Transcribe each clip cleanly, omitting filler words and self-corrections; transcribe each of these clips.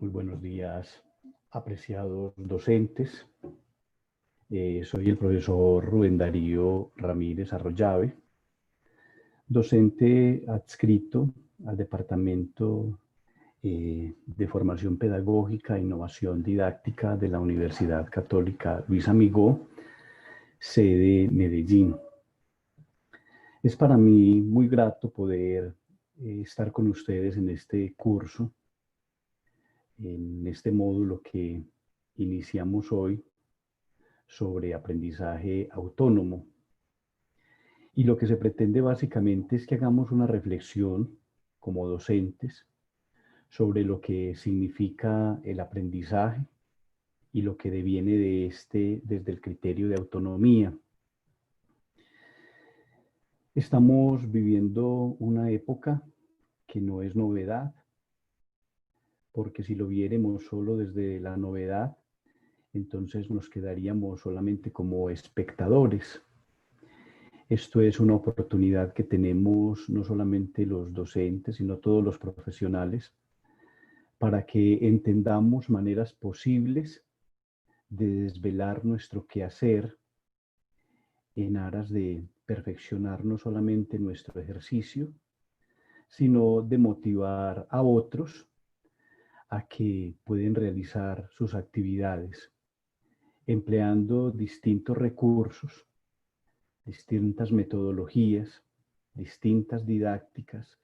Muy buenos días, apreciados docentes. Soy el profesor Rubén Darío Ramírez Arroyave, docente adscrito al Departamento de Formación Pedagógica e Innovación Didáctica de la Universidad Católica Luis Amigó, sede Medellín. Es para mí muy grato poder estar con ustedes en este curso, en este módulo que iniciamos hoy sobre aprendizaje autónomo. Y lo que se pretende básicamente es que hagamos una reflexión como docentes sobre lo que significa el aprendizaje y lo que deviene de este desde el criterio de autonomía. Estamos viviendo una época que no es novedad, porque si lo viéramos solo desde la novedad, entonces nos quedaríamos solamente como espectadores. Esto es una oportunidad que tenemos no solamente los docentes, sino todos los profesionales, para que entendamos maneras posibles de desvelar nuestro quehacer en aras de perfeccionar no solamente nuestro ejercicio, sino de motivar a otros a que pueden realizar sus actividades empleando distintos recursos, distintas metodologías, distintas didácticas,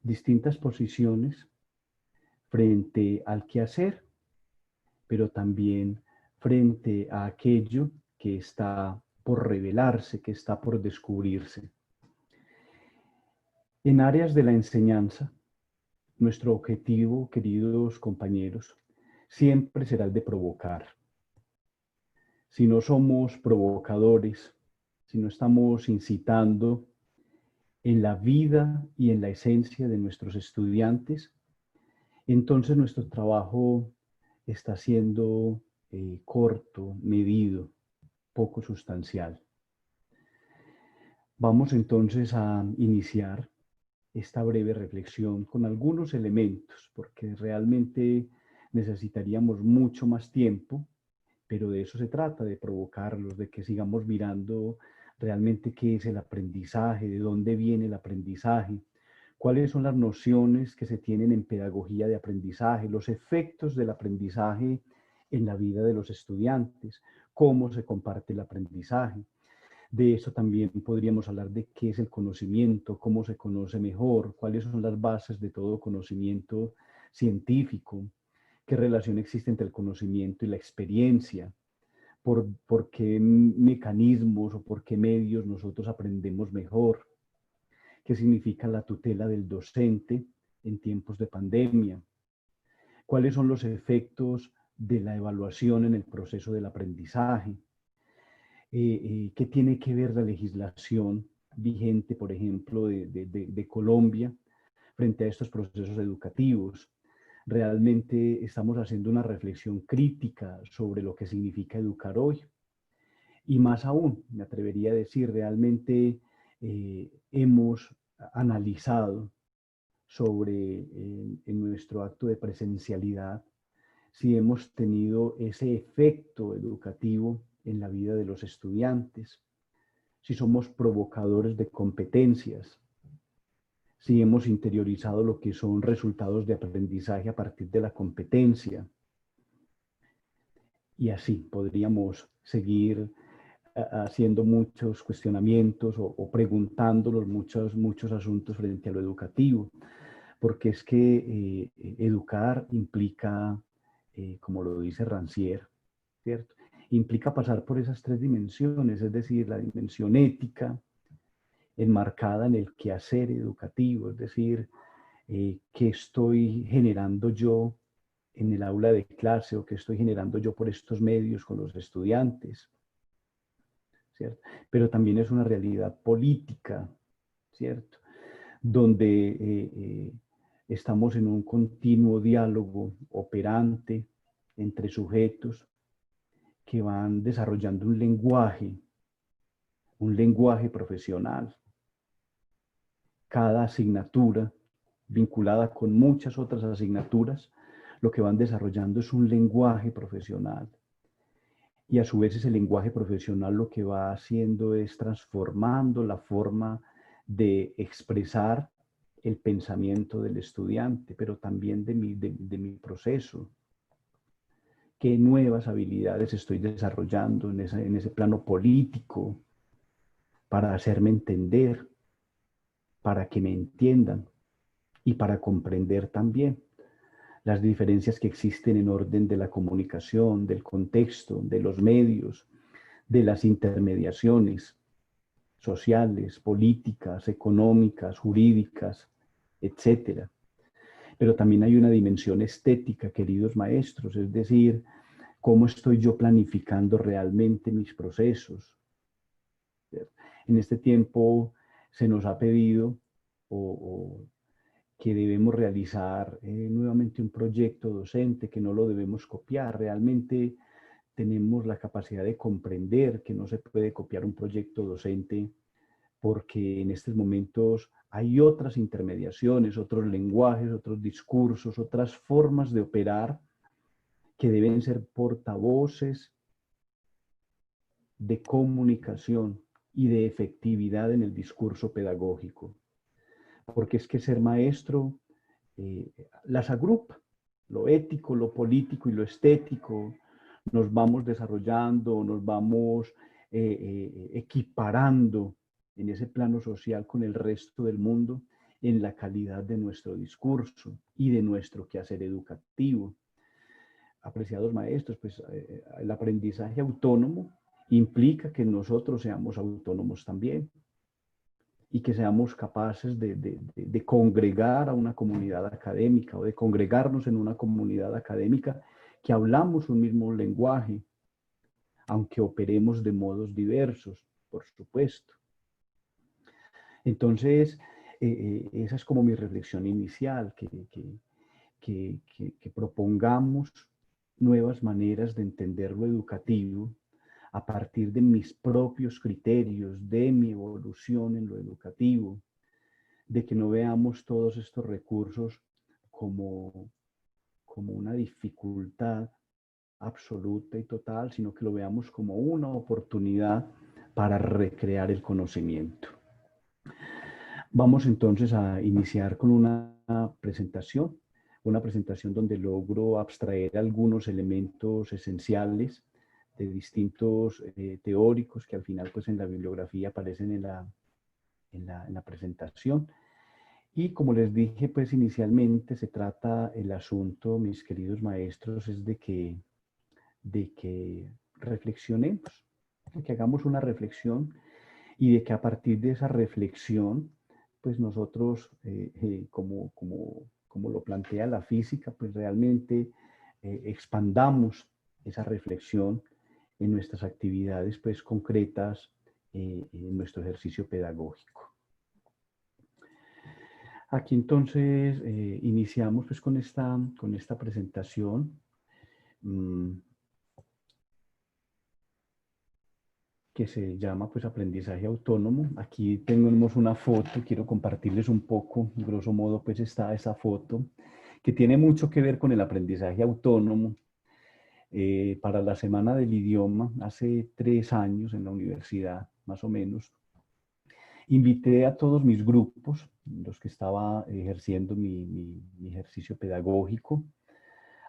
distintas posiciones frente al quehacer, pero también frente a aquello que está por revelarse, que está por descubrirse. En áreas de la enseñanza, nuestro objetivo, queridos compañeros, siempre será el de provocar. Si no somos provocadores, si no estamos incitando en la vida y en la esencia de nuestros estudiantes, entonces nuestro trabajo está siendo corto, medido, poco sustancial. Vamos entonces a iniciar esta breve reflexión con algunos elementos, porque realmente necesitaríamos mucho más tiempo, pero de eso se trata, de provocarlos, de que sigamos mirando realmente qué es el aprendizaje, de dónde viene el aprendizaje, cuáles son las nociones que se tienen en pedagogía de aprendizaje, los efectos del aprendizaje en la vida de los estudiantes, cómo se comparte el aprendizaje. De eso también podríamos hablar de qué es el conocimiento, cómo se conoce mejor, cuáles son las bases de todo conocimiento científico, qué relación existe entre el conocimiento y la experiencia, por qué mecanismos o por qué medios nosotros aprendemos mejor, qué significa la tutela del docente en tiempos de pandemia, cuáles son los efectos de la evaluación en el proceso del aprendizaje, qué tiene que ver la legislación vigente, por ejemplo, de Colombia frente a estos procesos educativos. Realmente estamos haciendo una reflexión crítica sobre lo que significa educar hoy. Y más aún, me atrevería a decir, realmente hemos analizado sobre en nuestro acto de presencialidad si hemos tenido ese efecto educativo en la vida de los estudiantes, si somos provocadores de competencias, si hemos interiorizado lo que son resultados de aprendizaje a partir de la competencia. Y así podríamos seguir haciendo muchos cuestionamientos o preguntándonos muchos asuntos frente a lo educativo, porque es que educar implica, como lo dice Rancière, ¿cierto? Implica pasar por esas tres dimensiones, es decir, la dimensión ética, enmarcada en el quehacer educativo, es decir, qué estoy generando yo en el aula de clase o qué estoy generando yo por estos medios con los estudiantes, ¿cierto? Pero también es una realidad política, ¿cierto? Donde estamos en un continuo diálogo operante entre sujetos que van desarrollando un lenguaje profesional. Cada asignatura, vinculada con muchas otras asignaturas, lo que van desarrollando es un lenguaje profesional. Y a su vez ese lenguaje profesional lo que va haciendo es transformando la forma de expresar el pensamiento del estudiante, pero también de mi proceso. ¿Qué nuevas habilidades estoy desarrollando en ese plano político para hacerme entender, para que me entiendan y para comprender también las diferencias que existen en orden de la comunicación, del contexto, de los medios, de las intermediaciones sociales, políticas, económicas, jurídicas, etcétera? Pero también hay una dimensión estética, queridos maestros, es decir, cómo estoy yo planificando realmente mis procesos. En este tiempo se nos ha pedido o que debemos realizar nuevamente un proyecto docente, que no lo debemos copiar. Realmente tenemos la capacidad de comprender que no se puede copiar un proyecto docente porque en estos momentos hay otras intermediaciones, otros lenguajes, otros discursos, otras formas de operar que deben ser portavoces de comunicación y de efectividad en el discurso pedagógico. Porque es que ser maestro las agrupa, lo ético, lo político y lo estético. Nos vamos desarrollando, nos vamos equiparando en ese plano social con el resto del mundo en la calidad de nuestro discurso y de nuestro quehacer educativo. Apreciados maestros, pues el aprendizaje autónomo implica que nosotros seamos autónomos también y que seamos capaces de congregar a una comunidad académica o de congregarnos en una comunidad académica que hablamos un mismo lenguaje, aunque operemos de modos diversos, por supuesto. Entonces, esa es como mi reflexión inicial, que propongamos nuevas maneras de entender lo educativo a partir de mis propios criterios, de mi evolución en lo educativo, de que no veamos todos estos recursos como una dificultad absoluta y total, sino que lo veamos como una oportunidad para recrear el conocimiento. Vamos entonces a iniciar con una presentación donde logro abstraer algunos elementos esenciales de distintos teóricos que al final pues en la bibliografía aparecen en la presentación. Y como les dije pues inicialmente, se trata el asunto, mis queridos maestros, es de que reflexionemos, de que hagamos una reflexión y de que a partir de esa reflexión, pues nosotros, como lo plantea la física, pues realmente expandamos esa reflexión en nuestras actividades pues concretas, en nuestro ejercicio pedagógico. Aquí entonces iniciamos pues con esta presentación que se llama pues aprendizaje autónomo. Aquí tenemos una foto, quiero compartirles un poco, grosso modo pues está esa foto, que tiene mucho que ver con el aprendizaje autónomo. Para la Semana del Idioma, hace 3 años en la universidad, más o menos, invité a todos mis grupos, los que estaba ejerciendo mi ejercicio pedagógico,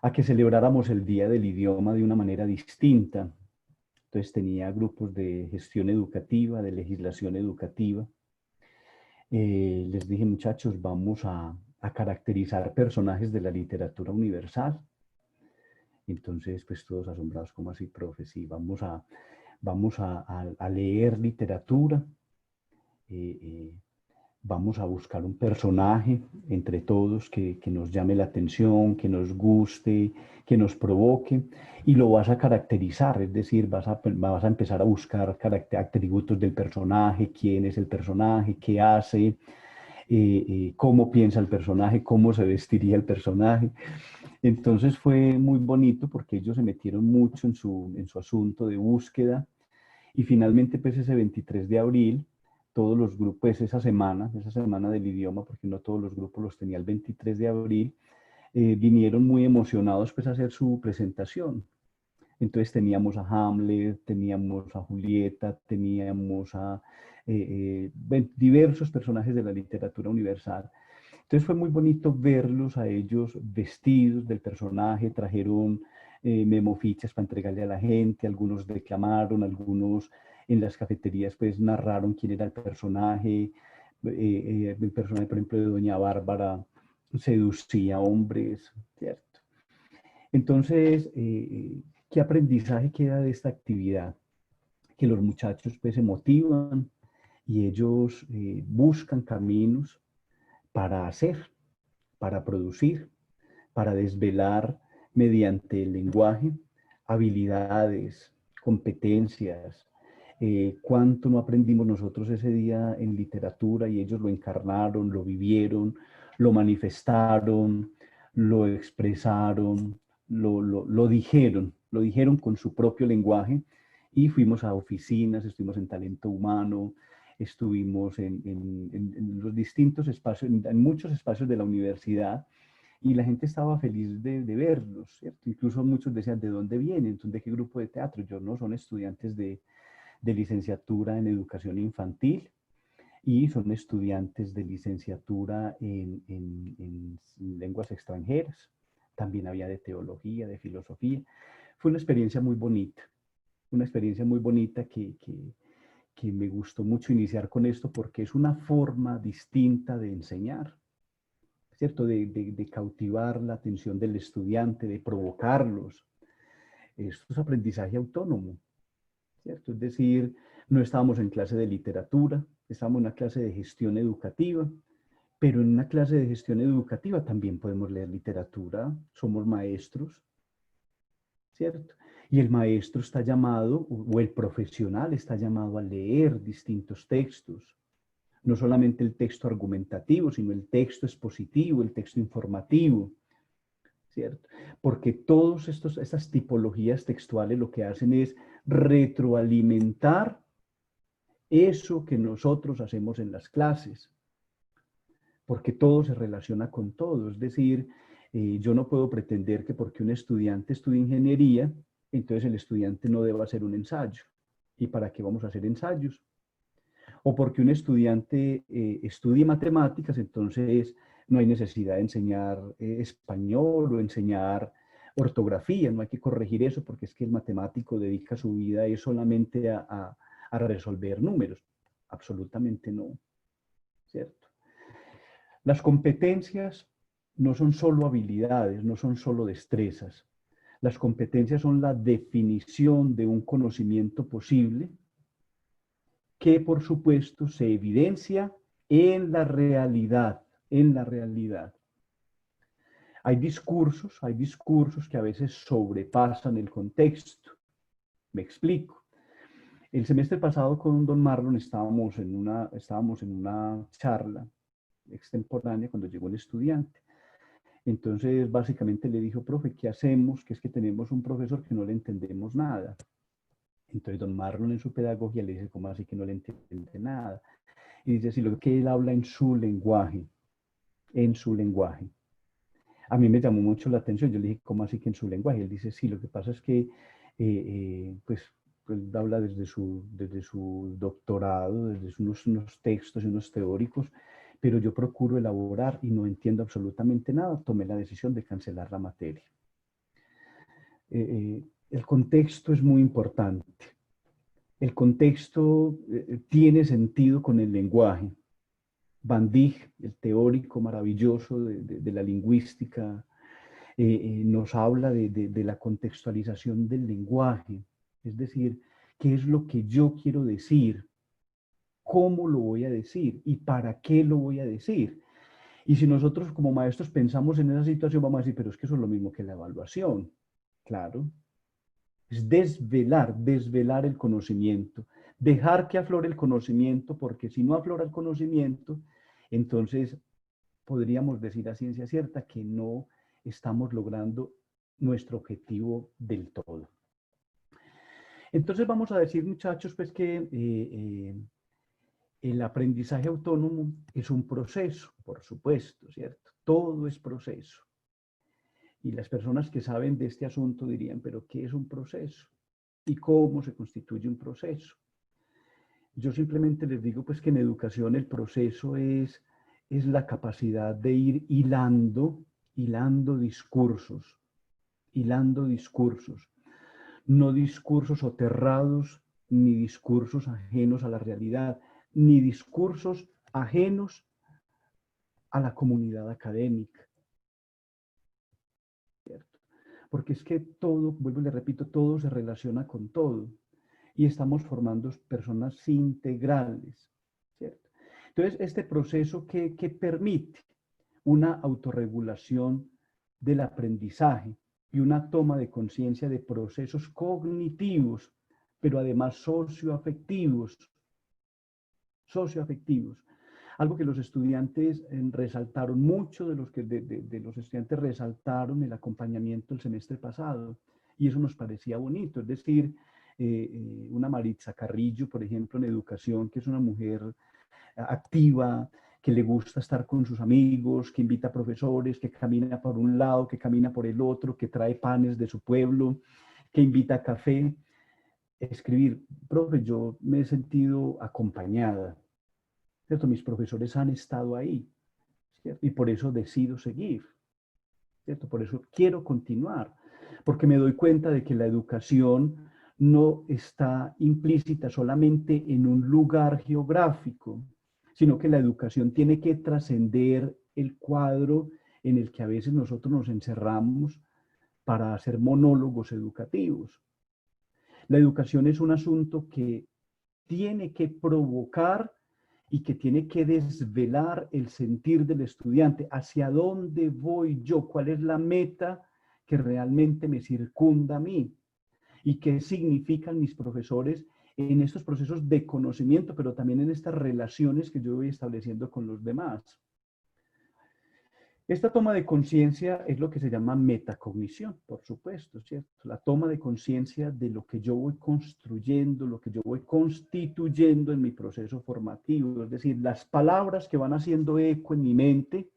a que celebráramos el Día del Idioma de una manera distinta. Entonces tenía grupos de gestión educativa, de legislación educativa. Les dije, muchachos, vamos a caracterizar personajes de la literatura universal. Entonces, pues todos asombrados, ¿cómo así, profe? Sí, vamos a leer literatura, vamos a buscar un personaje entre todos que nos llame la atención, que nos guste, que nos provoque, y lo vas a caracterizar, es decir, vas a empezar a buscar atributos del personaje, quién es el personaje, qué hace, cómo piensa el personaje, cómo se vestiría el personaje. Entonces fue muy bonito porque ellos se metieron mucho en su asunto de búsqueda, y finalmente pues ese 23 de abril, todos los grupos, esa semana del idioma, porque no todos los grupos los tenía el 23 de abril, vinieron muy emocionados pues a hacer su presentación. Entonces teníamos a Hamlet, teníamos a Julieta, teníamos a diversos personajes de la literatura universal. Entonces fue muy bonito verlos a ellos vestidos del personaje, trajeron memofichas para entregarle a la gente, algunos declamaron, algunos en las cafeterías pues narraron quién era el personaje por ejemplo de Doña Bárbara seducía hombres, ¿cierto? Entonces, ¿qué aprendizaje queda de esta actividad? Que los muchachos pues se motivan y ellos buscan caminos para hacer, para producir, para desvelar mediante el lenguaje habilidades, competencias, cuánto no aprendimos nosotros ese día en literatura y ellos lo encarnaron, lo vivieron, lo manifestaron, lo expresaron, lo dijeron con su propio lenguaje y fuimos a oficinas, estuvimos en talento humano, estuvimos en los distintos espacios, en muchos espacios de la universidad y la gente estaba feliz de verlos, ¿cierto? Incluso muchos decían, ¿de dónde vienen? ¿De qué grupo de teatro? Yo no, son estudiantes de licenciatura en educación infantil y son estudiantes de licenciatura en lenguas extranjeras. También había de teología, de filosofía. Fue una experiencia muy bonita que me gustó mucho iniciar con esto porque es una forma distinta de enseñar, ¿cierto? De cautivar la atención del estudiante, de provocarlos. Esto es aprendizaje autónomo, ¿cierto? Es decir, no estábamos en clase de literatura, estábamos en una clase de gestión educativa, pero en una clase de gestión educativa también podemos leer literatura, somos maestros, ¿cierto? Y el maestro está llamado, o el profesional está llamado a leer distintos textos, no solamente el texto argumentativo, sino el texto expositivo, el texto informativo, ¿cierto? Porque todas estas tipologías textuales lo que hacen es retroalimentar eso que nosotros hacemos en las clases, porque todo se relaciona con todo. Es decir, yo no puedo pretender que porque un estudiante estudia ingeniería, entonces el estudiante no deba hacer un ensayo. ¿Y para qué vamos a hacer ensayos? O porque un estudiante estudie matemáticas, entonces no hay necesidad de enseñar español o enseñar ortografía, no hay que corregir eso porque es que el matemático dedica su vida es solamente a resolver números. Absolutamente no, ¿cierto? Las competencias no son solo habilidades, no son solo destrezas. Las competencias son la definición de un conocimiento posible que por supuesto se evidencia en la realidad, en la realidad. Hay discursos que a veces sobrepasan el contexto. Me explico. El semestre pasado con don Marlon estábamos en una charla extemporánea cuando llegó el estudiante. Entonces, básicamente le dijo, profe, ¿qué hacemos? Que es que tenemos un profesor que no le entendemos nada. Entonces, don Marlon en su pedagogía le dice, ¿cómo así que no le entiende nada? Y dice, sí, lo que él habla en su lenguaje, en su lenguaje. A mí me llamó mucho la atención, yo le dije, ¿cómo así que en su lenguaje? Él dice, sí, lo que pasa es que, pues, él habla desde su doctorado, desde unos textos y unos teóricos, pero yo procuro elaborar y no entiendo absolutamente nada, tomé la decisión de cancelar la materia. El contexto es muy importante. El contexto tiene sentido con el lenguaje. Van Dijk, el teórico maravilloso de la lingüística, nos habla de la contextualización del lenguaje, es decir, qué es lo que yo quiero decir, cómo lo voy a decir y para qué lo voy a decir. Y si nosotros como maestros pensamos en esa situación, vamos a decir, pero es que eso es lo mismo que la evaluación. Claro, es desvelar el conocimiento, dejar que aflore el conocimiento, porque si no aflora el conocimiento, entonces podríamos decir a ciencia cierta que no estamos logrando nuestro objetivo del todo. Entonces vamos a decir, muchachos, pues que el aprendizaje autónomo es un proceso, por supuesto, ¿cierto? Todo es proceso. Y las personas que saben de este asunto dirían, pero ¿qué es un proceso? ¿Y cómo se constituye un proceso? Yo simplemente les digo pues que en educación el proceso es la capacidad de ir hilando discursos, hilando discursos, no discursos soterrados, ni discursos ajenos a la realidad, ni discursos ajenos a la comunidad académica, ¿cierto? Porque es que todo, vuelvo y le repito, todo se relaciona con todo y estamos formando personas integrales, ¿cierto? Entonces, este proceso que permite una autorregulación del aprendizaje y una toma de conciencia de procesos cognitivos, pero además socioafectivos. Algo que los estudiantes resaltaron, mucho de los estudiantes resaltaron el acompañamiento el semestre pasado, y eso nos parecía bonito. Es decir, una Maritza Carrillo, por ejemplo, en educación, que es una mujer activa, que le gusta estar con sus amigos, que invita a profesores, que camina por un lado, que camina por el otro, que trae panes de su pueblo, que invita a café. Escribir, profe, yo me he sentido acompañada, ¿cierto? Mis profesores han estado ahí, ¿cierto? Y por eso decido seguir, ¿cierto? Por eso quiero continuar, porque me doy cuenta de que la educación no está implícita solamente en un lugar geográfico, sino que la educación tiene que trascender el cuadro en el que a veces nosotros nos encerramos para hacer monólogos educativos. La educación es un asunto que tiene que provocar y que tiene que desvelar el sentir del estudiante. ¿Hacia dónde voy yo? ¿Cuál es la meta que realmente me circunda a mí? ¿Y qué significan mis profesores en estos procesos de conocimiento, pero también en estas relaciones que yo voy estableciendo con los demás? Esta toma de conciencia es lo que se llama metacognición, por supuesto, ¿cierto? La toma de conciencia de lo que yo voy construyendo, lo que yo voy constituyendo en mi proceso formativo, es decir, las palabras que van haciendo eco en mi mente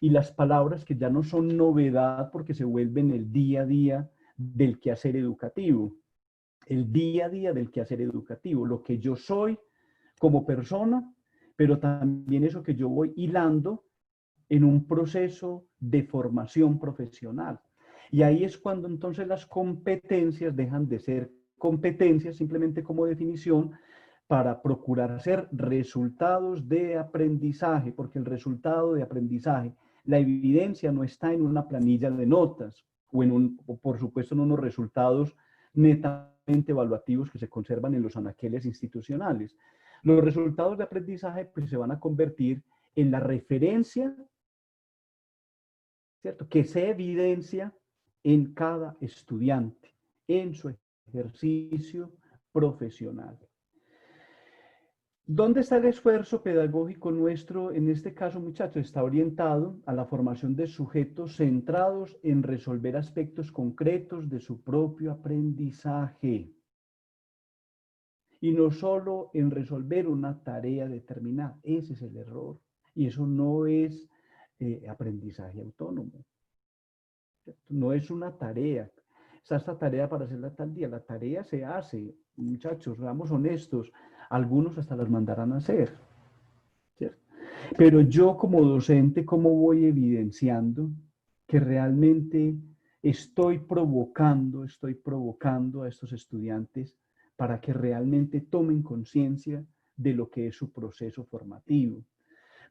y las palabras que ya no son novedad porque se vuelven el día a día del quehacer educativo, el día a día del quehacer educativo, lo que yo soy como persona, pero también eso que yo voy hilando en un proceso de formación profesional. Y ahí es cuando entonces las competencias dejan de ser competencias simplemente como definición para procurar hacer resultados de aprendizaje, porque el resultado de aprendizaje, la evidencia no está en una planilla de notas o por supuesto en unos resultados netamente evaluativos que se conservan en los anaqueles institucionales. Los resultados de aprendizaje pues, se van a convertir en la referencia, ¿cierto?, que se evidencia en cada estudiante, en su ejercicio profesional. ¿Dónde está el esfuerzo pedagógico nuestro? En este caso, muchachos, está orientado a la formación de sujetos centrados en resolver aspectos concretos de su propio aprendizaje. Y no solo en resolver una tarea determinada. Ese es el error. Y eso no es aprendizaje autónomo. No es una tarea. Está esta tarea para hacerla tal día. La tarea se hace, muchachos, seamos honestos. Algunos hasta las mandarán a hacer, ¿cierto? Pero yo como docente, ¿cómo voy evidenciando que realmente estoy provocando a estos estudiantes para que realmente tomen conciencia de lo que es su proceso formativo?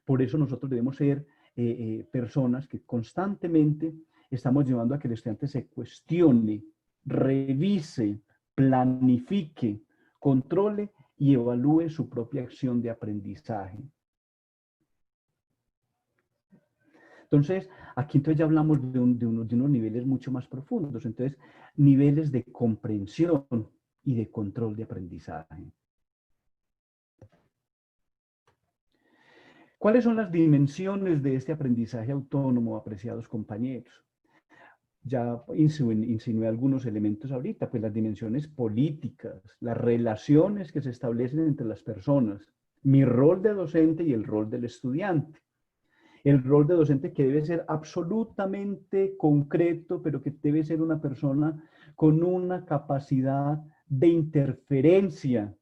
Por eso nosotros debemos ser personas que constantemente estamos llevando a que el estudiante se cuestione, revise, planifique, controle y evalúe su propia acción de aprendizaje. Entonces, aquí entonces ya hablamos de unos niveles mucho más profundos. Entonces, niveles de comprensión y de control de aprendizaje. ¿Cuáles son las dimensiones de este aprendizaje autónomo, apreciados compañeros? Ya insinué algunos elementos ahorita, pues las dimensiones políticas, las relaciones que se establecen entre las personas, mi rol de docente y el rol del estudiante. El rol de docente que debe ser absolutamente concreto, pero que debe ser una persona con una capacidad de interferencia,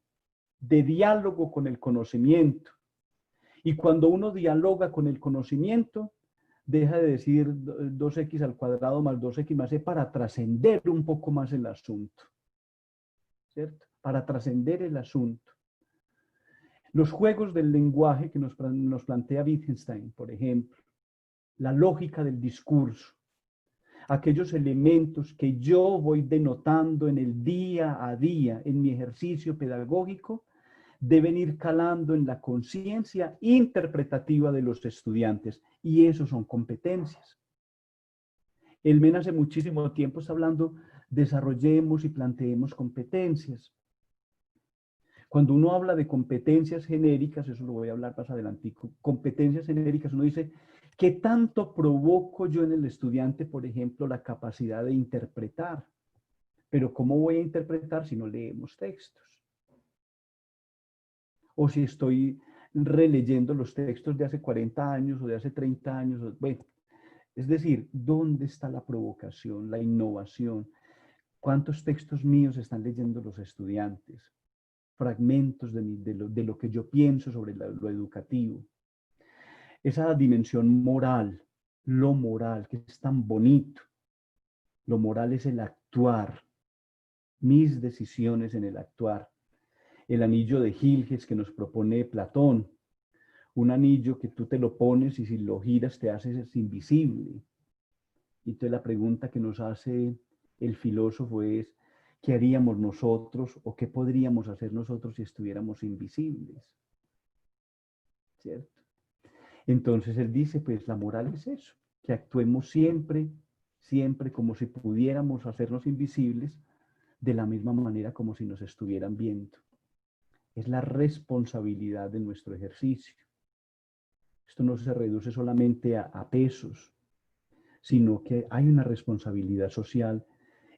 de diálogo con el conocimiento. Y cuando uno dialoga con el conocimiento, deja de decir 2x al cuadrado más 2x más e para trascender un poco más el asunto, ¿cierto? Para trascender el asunto. Los juegos del lenguaje que nos plantea Wittgenstein, por ejemplo, la lógica del discurso, aquellos elementos que yo voy denotando en el día a día, en mi ejercicio pedagógico, deben ir calando en la conciencia interpretativa de los estudiantes, y eso son competencias. El MEN hace muchísimo tiempo está hablando, desarrollemos y planteemos competencias. Cuando uno habla de competencias genéricas, eso lo voy a hablar más adelante, competencias genéricas, uno dice, ¿qué tanto provoco yo en el estudiante, por ejemplo, la capacidad de interpretar? Pero ¿cómo voy a interpretar si no leemos textos? O si estoy releyendo los textos de hace 40 años o de hace 30 años. Bueno, es decir, ¿dónde está la provocación, la innovación? ¿Cuántos textos míos están leyendo los estudiantes? Fragmentos de lo que yo pienso sobre lo educativo. Esa dimensión moral, lo moral, que es tan bonito. Lo moral es el actuar, mis decisiones en el actuar. El anillo de Gilges que nos propone Platón, un anillo que tú te lo pones y si lo giras te haces invisible. Y entonces la pregunta que nos hace el filósofo es, ¿qué haríamos nosotros o qué podríamos hacer nosotros si estuviéramos invisibles? ¿Cierto? Entonces él dice, pues la moral es eso, que actuemos siempre, siempre como si pudiéramos hacernos invisibles de la misma manera como si nos estuvieran viendo. Es la responsabilidad de nuestro ejercicio. Esto no se reduce solamente a pesos, sino que hay una responsabilidad social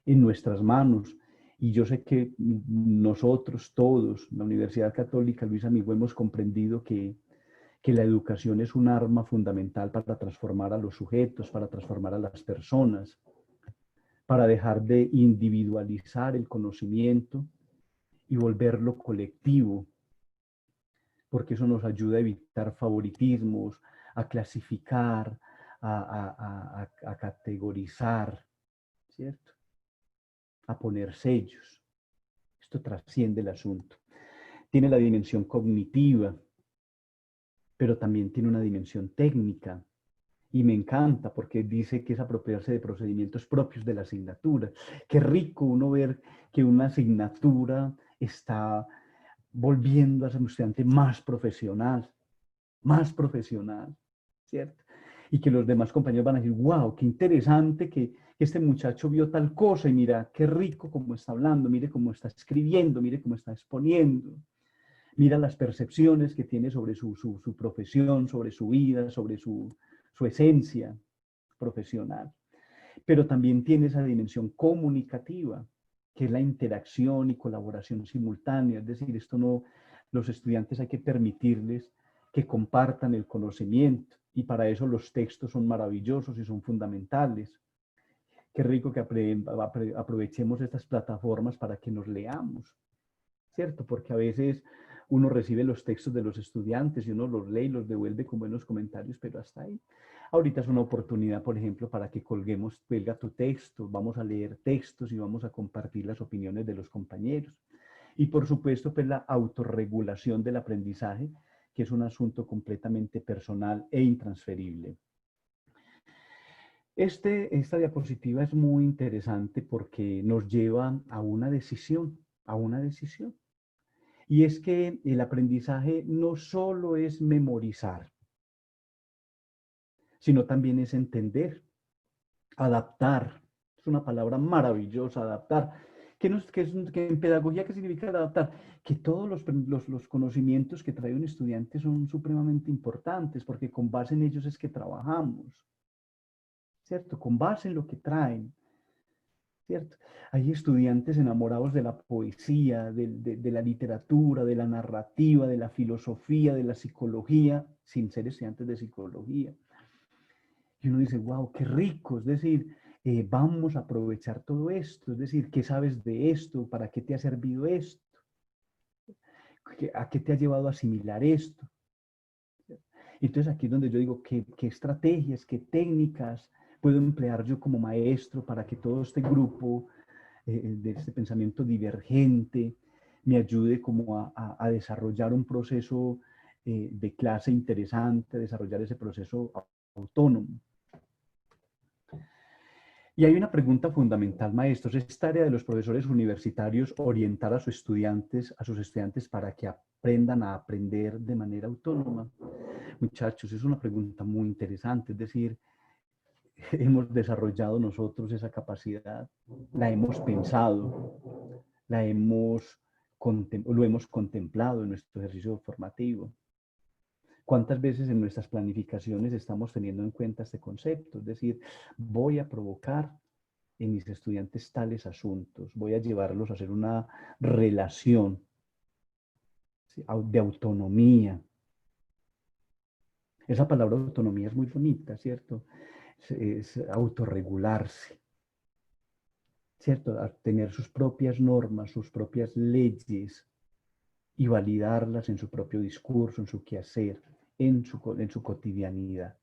en nuestras manos. Y yo sé que nosotros todos, la Universidad Católica Luis Amigo, hemos comprendido que la educación es un arma fundamental para transformar a los sujetos, para transformar a las personas, para dejar de individualizar el conocimiento y volverlo colectivo, porque eso nos ayuda a evitar favoritismos, a clasificar, a categorizar, ¿cierto? A poner sellos. Esto trasciende el asunto. Tiene la dimensión cognitiva, pero también tiene una dimensión técnica. Y me encanta porque dice que es apropiarse de procedimientos propios de la asignatura. Qué rico uno ver que una asignatura está volviendo a ser un estudiante más profesional, ¿cierto? Y que los demás compañeros van a decir, wow, qué interesante que este muchacho vio tal cosa y mira qué rico cómo está hablando, mire cómo está escribiendo, mire cómo está exponiendo, mira las percepciones que tiene sobre su profesión, sobre su vida, sobre su esencia profesional. Pero también tiene esa dimensión comunicativa, que es la interacción y colaboración simultánea. Es decir, esto no, los estudiantes hay que permitirles que compartan el conocimiento y para eso los textos son maravillosos y son fundamentales. Qué rico que aprovechemos estas plataformas para que nos leamos, ¿cierto? Porque a veces uno recibe los textos de los estudiantes y uno los lee y los devuelve con buenos comentarios, pero hasta ahí. Ahorita es una oportunidad, por ejemplo, para que cuelga tu texto, vamos a leer textos y vamos a compartir las opiniones de los compañeros. Y por supuesto, pues la autorregulación del aprendizaje, que es un asunto completamente personal e intransferible. Esta diapositiva es muy interesante porque nos lleva a una decisión, Y es que el aprendizaje no solo es memorizar, sino también es entender, adaptar. Es una palabra maravillosa, adaptar. Que en pedagogía, ¿qué significa adaptar? Que todos los conocimientos que trae un estudiante son supremamente importantes, porque con base en ellos es que trabajamos, ¿cierto? Con base en lo que traen, ¿cierto? Hay estudiantes enamorados de la poesía, de la literatura, de la narrativa, de la filosofía, de la psicología, sin ser estudiantes de psicología. Y uno dice, wow, qué rico, es decir, vamos a aprovechar todo esto, es decir, ¿qué sabes de esto? ¿Para qué te ha servido esto? ¿A qué te ha llevado a asimilar esto? Entonces aquí es donde yo digo, ¿qué estrategias, qué técnicas puedo emplear yo como maestro para que todo este grupo de este pensamiento divergente me ayude como a desarrollar un proceso de clase interesante, desarrollar ese proceso autónomo? Y hay una pregunta fundamental, maestros. ¿Es tarea de los profesores universitarios orientar a sus estudiantes para que aprendan a aprender de manera autónoma? Muchachos, es una pregunta muy interesante. Es decir, hemos desarrollado nosotros esa capacidad, la hemos pensado, lo hemos contemplado en nuestro ejercicio formativo. ¿Cuántas veces en nuestras planificaciones estamos teniendo en cuenta este concepto? Es decir, voy a provocar en mis estudiantes tales asuntos, voy a llevarlos a hacer una relación, ¿sí?, de autonomía. Esa palabra autonomía es muy bonita, ¿cierto? Es autorregularse, ¿cierto? A tener sus propias normas, sus propias leyes y validarlas en su propio discurso, en su quehacer, en su cotidianidad.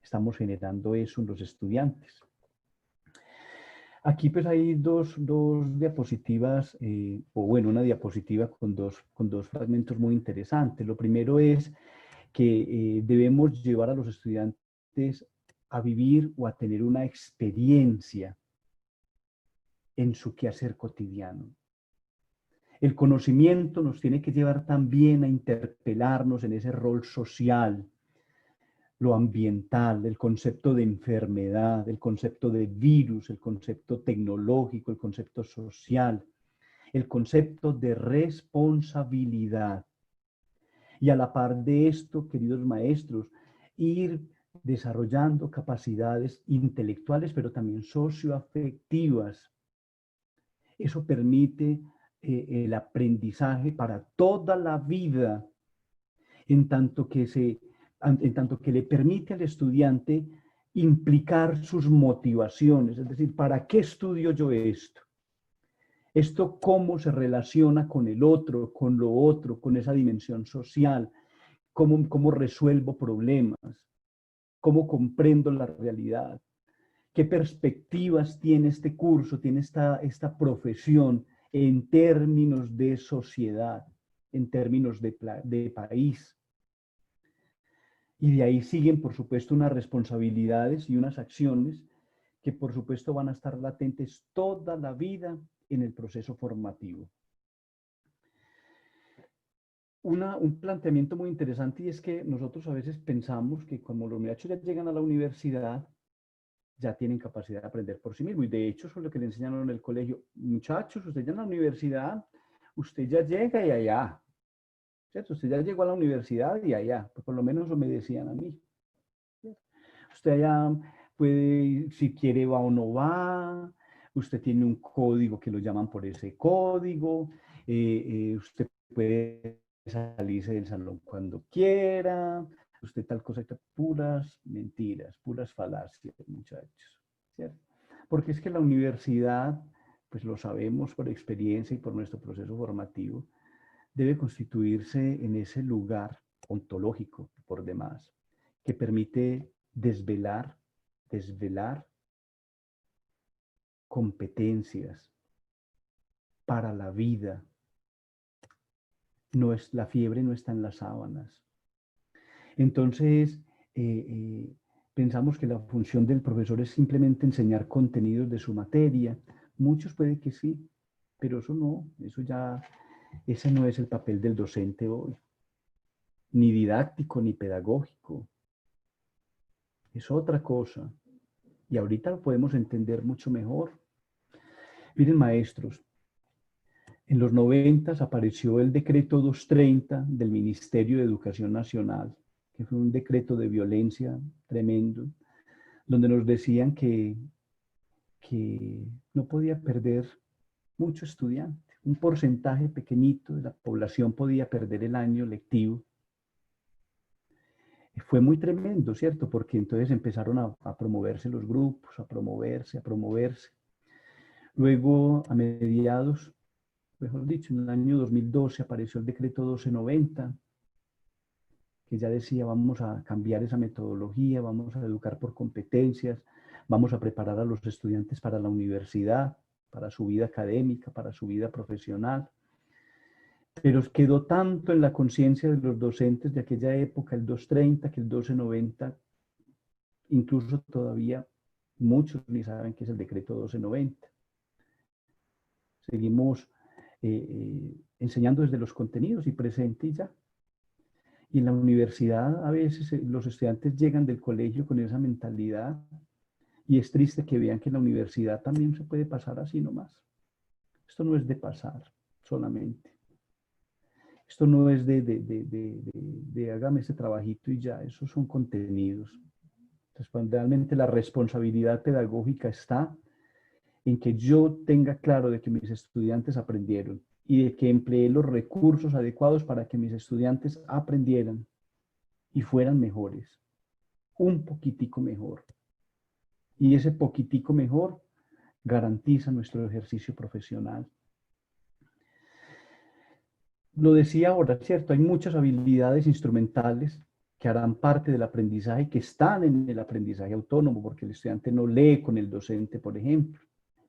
Estamos generando eso en los estudiantes. Aquí pues hay dos diapositivas, o bueno, una diapositiva con dos fragmentos muy interesantes. Lo primero es que debemos llevar a los estudiantes a vivir o a tener una experiencia en su quehacer cotidiano. El conocimiento nos tiene que llevar también a interpelarnos en ese rol social, lo ambiental, el concepto de enfermedad, el concepto de virus, el concepto tecnológico, el concepto social, el concepto de responsabilidad. Y a la par de esto, queridos maestros, ir desarrollando capacidades intelectuales, pero también socioafectivas. Eso permite el aprendizaje para toda la vida, en tanto que le permite al estudiante implicar sus motivaciones, es decir, ¿para qué estudio yo esto? Esto cómo se relaciona con el otro, con lo otro, con esa dimensión social, cómo resuelvo problemas, cómo comprendo la realidad, qué perspectivas tiene este curso, tiene esta profesión en términos de sociedad, en términos de país. Y de ahí siguen, por supuesto, unas responsabilidades y unas acciones que, por supuesto, van a estar latentes toda la vida en el proceso formativo. Un planteamiento muy interesante, y es que nosotros a veces pensamos que como los muchachos ya llegan a la universidad, ya tienen capacidad de aprender por sí mismos. Y de hecho, eso es lo que le enseñaron en el colegio. Muchachos, usted ya en la universidad, usted ya llega y allá. ¿Cierto? Usted ya llegó a la universidad y allá. Pues por lo menos eso me decían a mí. ¿Cierto? Usted allá puede, si quiere va o no va. Usted tiene un código que lo llaman por ese código. Usted puede salirse del salón cuando quiera. Usted tal cosa, puras mentiras, puras falacias, muchachos, ¿cierto? Porque es que la universidad, pues lo sabemos por experiencia y por nuestro proceso formativo, debe constituirse en ese lugar ontológico, por demás, que permite desvelar competencias para la vida. La fiebre no está en las sábanas. Entonces, pensamos que la función del profesor es simplemente enseñar contenidos de su materia. Muchos puede que sí, pero ese no es el papel del docente hoy, ni didáctico ni pedagógico. Es otra cosa. Y ahorita lo podemos entender mucho mejor. Miren, maestros, en los 90 apareció el decreto 230 del Ministerio de Educación Nacional, que fue un decreto de violencia tremendo, donde nos decían que no podía perder mucho estudiante. Un porcentaje pequeñito de la población podía perder el año lectivo. Fue muy tremendo, ¿cierto? Porque entonces empezaron a promoverse los grupos, a promoverse, a promoverse. Luego, a mediados, mejor dicho, en el año 2012 apareció el decreto 1290, que ya decía, vamos a cambiar esa metodología, vamos a educar por competencias, vamos a preparar a los estudiantes para la universidad, para su vida académica, para su vida profesional. Pero quedó tanto en la conciencia de los docentes de aquella época, el 230, que el 1290, incluso todavía muchos ni saben qué es el decreto 1290. Seguimos enseñando desde los contenidos y presente y ya. Y en la universidad a veces los estudiantes llegan del colegio con esa mentalidad y es triste que vean que en la universidad también se puede pasar así nomás. Esto no es de pasar solamente. Esto no es de hágame ese trabajito y ya, esos son contenidos. Entonces, realmente la responsabilidad pedagógica está en que yo tenga claro de que mis estudiantes aprendieron y de que empleé los recursos adecuados para que mis estudiantes aprendieran y fueran mejores, un poquitico mejor. Y ese poquitico mejor garantiza nuestro ejercicio profesional. Lo decía ahora, ¿cierto? Hay muchas habilidades instrumentales que harán parte del aprendizaje, que están en el aprendizaje autónomo, porque el estudiante no lee con el docente, por ejemplo.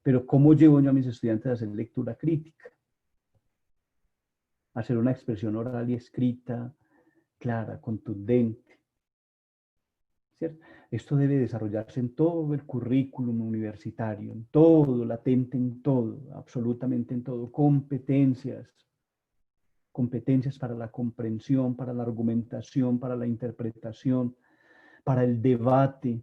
Pero ¿cómo llevo yo a mis estudiantes a hacer lectura crítica? A hacer una expresión oral y escrita clara, contundente, ¿cierto? Esto debe desarrollarse en todo el currículum universitario, en todo, latente en todo, absolutamente en todo, competencias para la comprensión, para la argumentación, para la interpretación, para el debate,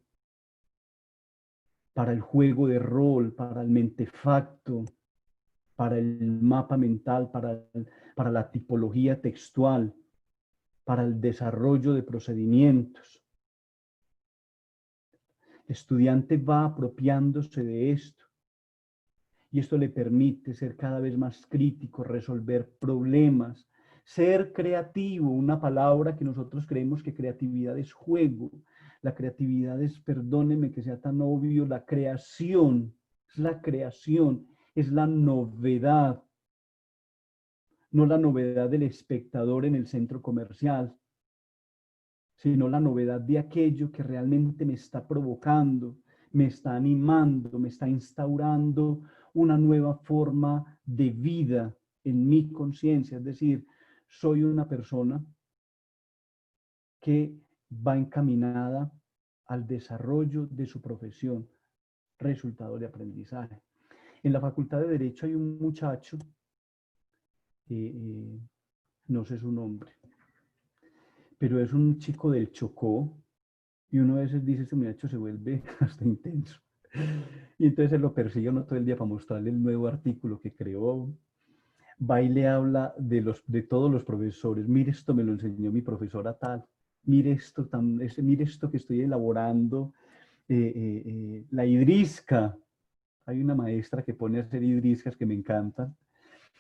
para el juego de rol, para el mentefacto, para el mapa mental, para la tipología textual, para el desarrollo de procedimientos. El estudiante va apropiándose de esto y esto le permite ser cada vez más crítico, resolver problemas, ser creativo, una palabra que nosotros creemos que creatividad es juego. La creatividad es, perdónenme que sea tan obvio, la creación, es la novedad, no la novedad del espectador en el centro comercial, sino la novedad de aquello que realmente me está provocando, me está animando, me está instaurando una nueva forma de vida en mi conciencia. Es decir, soy una persona que va encaminada al desarrollo de su profesión, resultado de aprendizaje. En la Facultad de Derecho hay un muchacho, no sé su nombre, pero es un chico del Chocó, y uno a veces dice, este muchacho se vuelve hasta intenso. Y entonces él lo persigue uno todo el día para mostrarle el nuevo artículo que creó. Va y le habla de todos los profesores. Mire, esto me lo enseñó mi profesora tal. Mire esto, mire esto que estoy elaborando. La hidrisca. Hay una maestra que pone a hacer hidriscas que me encantan.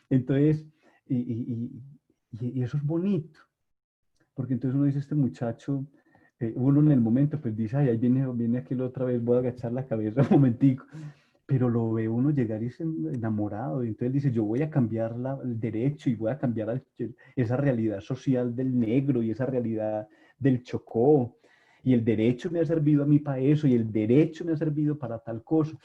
Entonces, y eso es bonito. Porque entonces uno dice, este muchacho, uno en el momento pues dice, ay, ahí viene aquel otra vez, voy a agachar la cabeza un momentico, pero lo ve uno llegar y es enamorado, y entonces dice, yo voy a cambiar el derecho y voy a cambiar esa realidad social del negro y esa realidad del Chocó, y el derecho me ha servido a mí para eso, y el derecho me ha servido para tal cosa.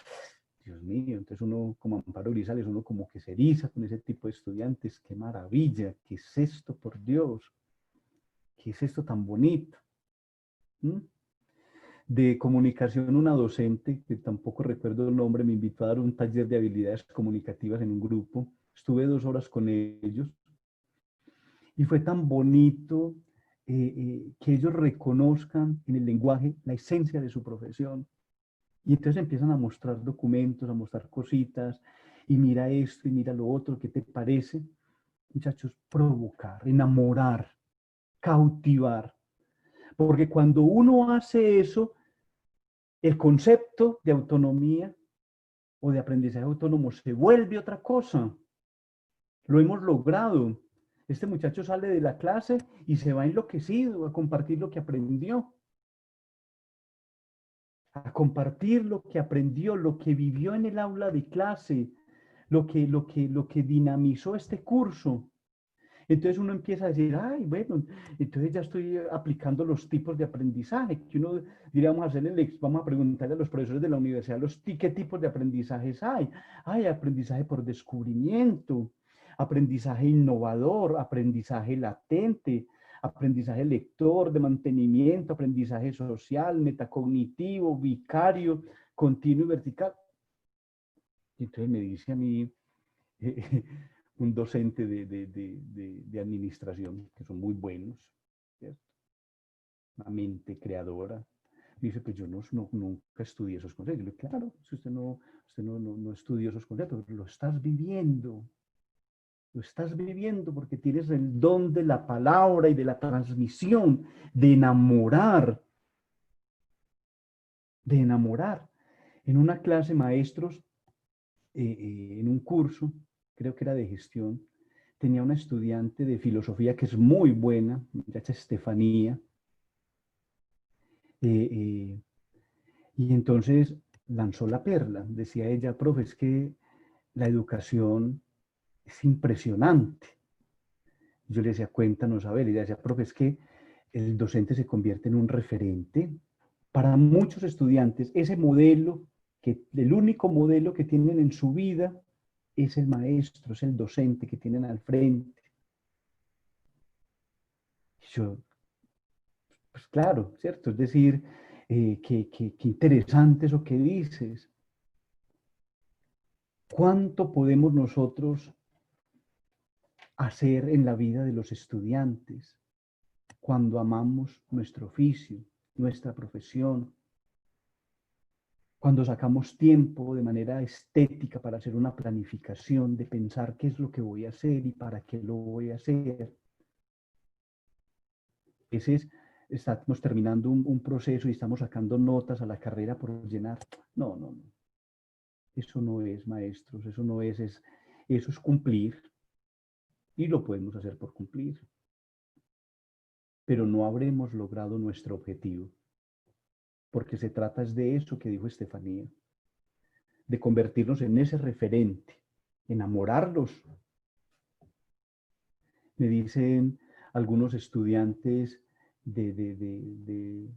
Dios mío, entonces uno como Amparo Grisales, uno como que se eriza con ese tipo de estudiantes, qué maravilla, qué es esto, por Dios. ¿Qué es esto tan bonito? ¿Mm? De comunicación, una docente, que tampoco recuerdo el nombre, me invitó a dar un taller de habilidades comunicativas en un grupo. Estuve 2 horas con ellos y fue tan bonito que ellos reconozcan en el lenguaje la esencia de su profesión. Y entonces empiezan a mostrar documentos, a mostrar cositas, y mira esto y mira lo otro, ¿qué te parece? Muchachos, provocar, enamorar, cautivar. Porque cuando uno hace eso, el concepto de autonomía o de aprendizaje autónomo se vuelve otra cosa. Lo hemos logrado. Este muchacho sale de la clase y se va enloquecido a compartir lo que aprendió, a compartir lo que aprendió, lo que vivió en el aula de clase, lo que dinamizó este curso. Entonces uno empieza a decir, ay, bueno, entonces ya estoy aplicando los tipos de aprendizaje, que uno diría, vamos a preguntarle a los profesores de la universidad qué tipos de aprendizajes hay. Hay aprendizaje por descubrimiento, aprendizaje innovador, aprendizaje latente, aprendizaje lector, de mantenimiento, aprendizaje social, metacognitivo, vicario, continuo y vertical. Y entonces me dice a mí, un docente de administración, que son muy buenos, ¿cierto? Una mente creadora. Dice, pues yo nunca estudié esos conceptos. Yo le digo, claro, si usted no estudió esos conceptos, lo estás viviendo. Lo estás viviendo porque tienes el don de la palabra y de la transmisión, de enamorar, de enamorar. En una clase, maestros, en un curso, creo que era de gestión, tenía una estudiante de filosofía que es muy buena, muchacha Estefanía, eh, eh, y entonces lanzó la perla. Decía ella, profe, es que la educación es impresionante. Yo le decía, cuéntanos, a ver, ella decía, profe, es que el docente se convierte en un referente para muchos estudiantes. Ese modelo, el único modelo que tienen en su vida es el maestro, es el docente que tienen al frente. Y yo, pues claro, ¿cierto? Es decir, qué interesante eso que dices. ¿Cuánto podemos nosotros hacer en la vida de los estudiantes cuando amamos nuestro oficio, nuestra profesión, cuando sacamos tiempo de manera estética para hacer una planificación, de pensar qué es lo que voy a hacer y para qué lo voy a hacer? Ese es, estamos terminando un proceso y estamos sacando notas a la carrera por llenar. No, no, no. Eso no es, maestros, eso no eso es cumplir y lo podemos hacer por cumplir, pero no habremos logrado nuestro objetivo, porque se trata es de eso que dijo Estefanía, de convertirnos en ese referente, enamorarlos. Me dicen algunos estudiantes de, de, de, de,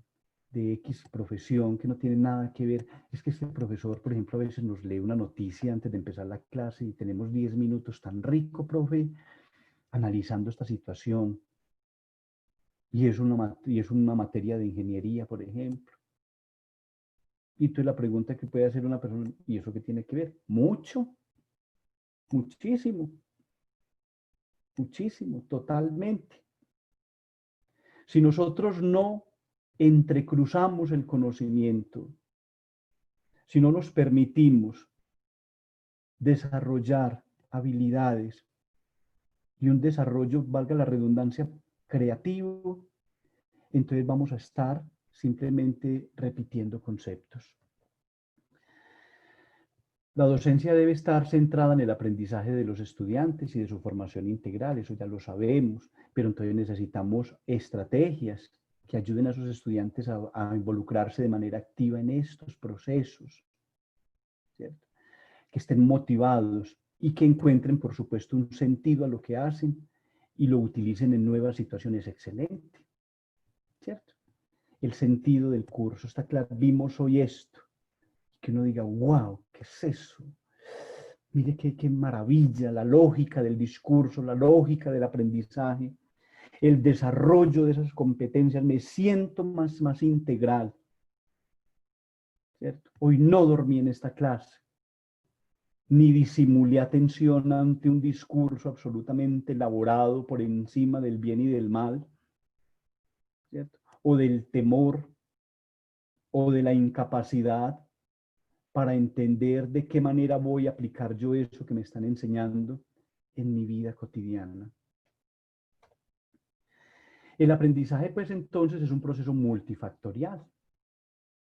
de X profesión que no tienen nada que ver. Es que este profesor, por ejemplo, a veces nos lee una noticia antes de empezar la clase y tenemos 10 minutos tan rico, profe, analizando esta situación. Y es una materia de ingeniería, por ejemplo. Y tú la pregunta que puede hacer una persona, ¿y eso qué tiene que ver? Mucho, muchísimo, muchísimo, totalmente. Si nosotros no entrecruzamos el conocimiento, si no nos permitimos desarrollar habilidades y un desarrollo, valga la redundancia, creativo, entonces vamos a estar simplemente repitiendo conceptos. La docencia debe estar centrada en el aprendizaje de los estudiantes y de su formación integral, eso ya lo sabemos, pero entonces necesitamos estrategias que ayuden a esos estudiantes a involucrarse de manera activa en estos procesos, ¿cierto? Que estén motivados y que encuentren, por supuesto, un sentido a lo que hacen y lo utilicen en nuevas situaciones. Excelente, ¿cierto? El sentido del curso, está claro, vimos hoy esto, que uno diga, wow, ¿qué es eso? Mire qué maravilla, la lógica del discurso, la lógica del aprendizaje, el desarrollo de esas competencias, me siento más integral, ¿cierto? Hoy no dormí en esta clase, ni disimulé atención ante un discurso absolutamente elaborado por encima del bien y del mal, ¿cierto? O del temor, o de la incapacidad para entender de qué manera voy a aplicar yo eso que me están enseñando en mi vida cotidiana. El aprendizaje, pues entonces, es un proceso multifactorial,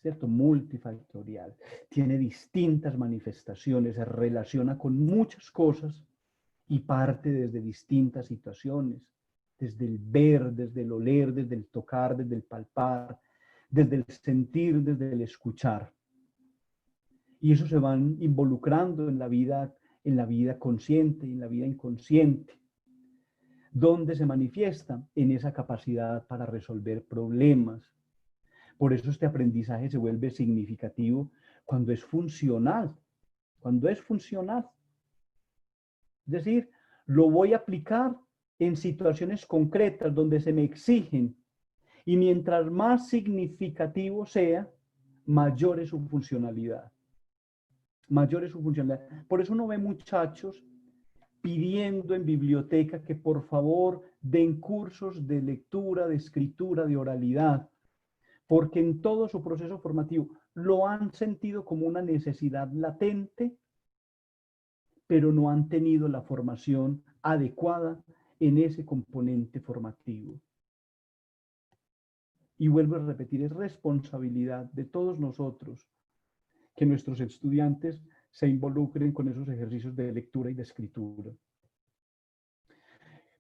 ¿cierto? Multifactorial. Tiene distintas manifestaciones, se relaciona con muchas cosas y parte desde distintas situaciones, desde el ver, desde el oler, desde el tocar, desde el palpar, desde el sentir, desde el escuchar. Y eso se van involucrando en la vida consciente y en la vida inconsciente. ¿Dónde se manifiesta? En esa capacidad para resolver problemas. Por eso este aprendizaje se vuelve significativo cuando es funcional. Cuando es funcional. Es decir, lo voy a aplicar en situaciones concretas donde se me exigen. Y mientras más significativo sea, mayor es su funcionalidad. Mayor es su funcionalidad. Por eso uno ve muchachos pidiendo en biblioteca que por favor den cursos de lectura, de escritura, de oralidad, porque en todo su proceso formativo lo han sentido como una necesidad latente, pero no han tenido la formación adecuada en ese componente formativo. Y vuelvo a repetir, es responsabilidad de todos nosotros que nuestros estudiantes se involucren con esos ejercicios de lectura y de escritura.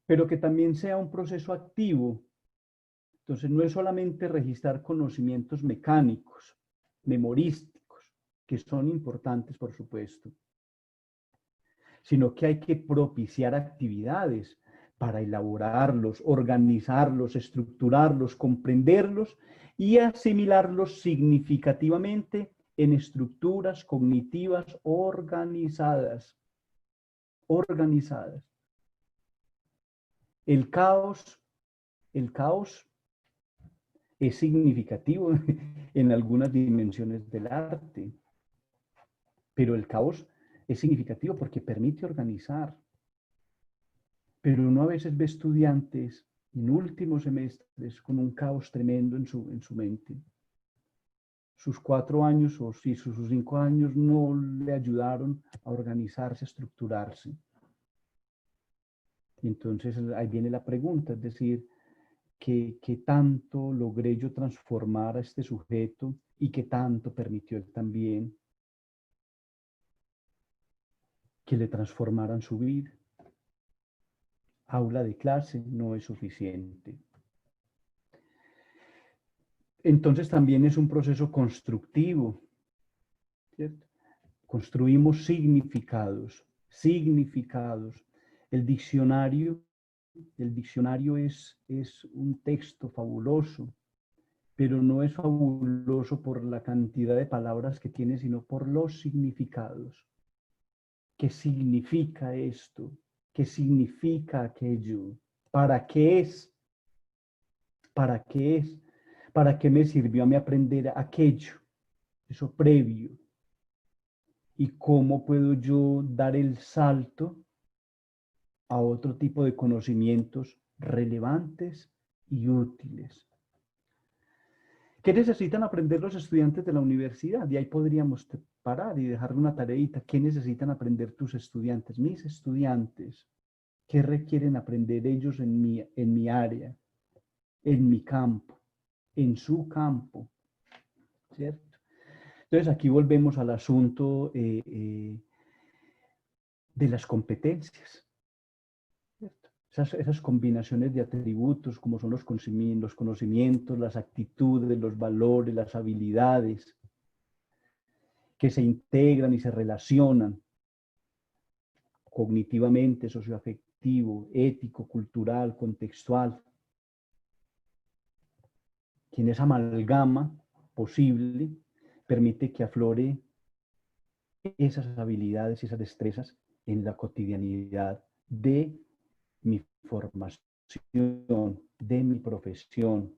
Pero que también sea un proceso activo. Entonces, no es solamente registrar conocimientos mecánicos, memorísticos, que son importantes, por supuesto, sino que hay que propiciar actividades para elaborarlos, organizarlos, estructurarlos, comprenderlos y asimilarlos significativamente en estructuras cognitivas organizadas. Organizadas. El caos es significativo en algunas dimensiones del arte, pero el caos es significativo porque permite organizar. Pero uno a veces ve estudiantes en últimos semestres con un caos tremendo en su mente. Sus 4 años o si sus 5 años no le ayudaron a organizarse, a estructurarse. Y entonces ahí viene la pregunta, es decir, ¿qué tanto logré yo transformar a este sujeto y qué tanto permitió él también que le transformaran su vida? Aula de clase no es suficiente. Entonces también es un proceso constructivo, ¿cierto? Construimos significados. El diccionario es un texto fabuloso, pero no es fabuloso por la cantidad de palabras que tiene, sino por los significados. ¿Qué significa esto? ¿Qué significa aquello? ¿Para qué es? ¿Para qué es? ¿Para qué me sirvió a mí aprender aquello? Eso previo. ¿Y cómo puedo yo dar el salto a otro tipo de conocimientos relevantes y útiles? ¿Qué necesitan aprender los estudiantes de la universidad? Y ahí podríamos parar y dejarle una tareita. ¿Qué necesitan aprender tus estudiantes? Mis estudiantes. ¿Qué requieren aprender ellos en mi área, en mi campo, en su campo? ¿Cierto? Entonces aquí volvemos al asunto de las competencias. ¿Cierto? Esas combinaciones de atributos como son los conocimientos, las actitudes, los valores, las habilidades que se integran y se relacionan cognitivamente, socioafectivo, ético, cultural, contextual, que en esa amalgama posible permite que aflore esas habilidades y esas destrezas en la cotidianidad de mi formación, de mi profesión.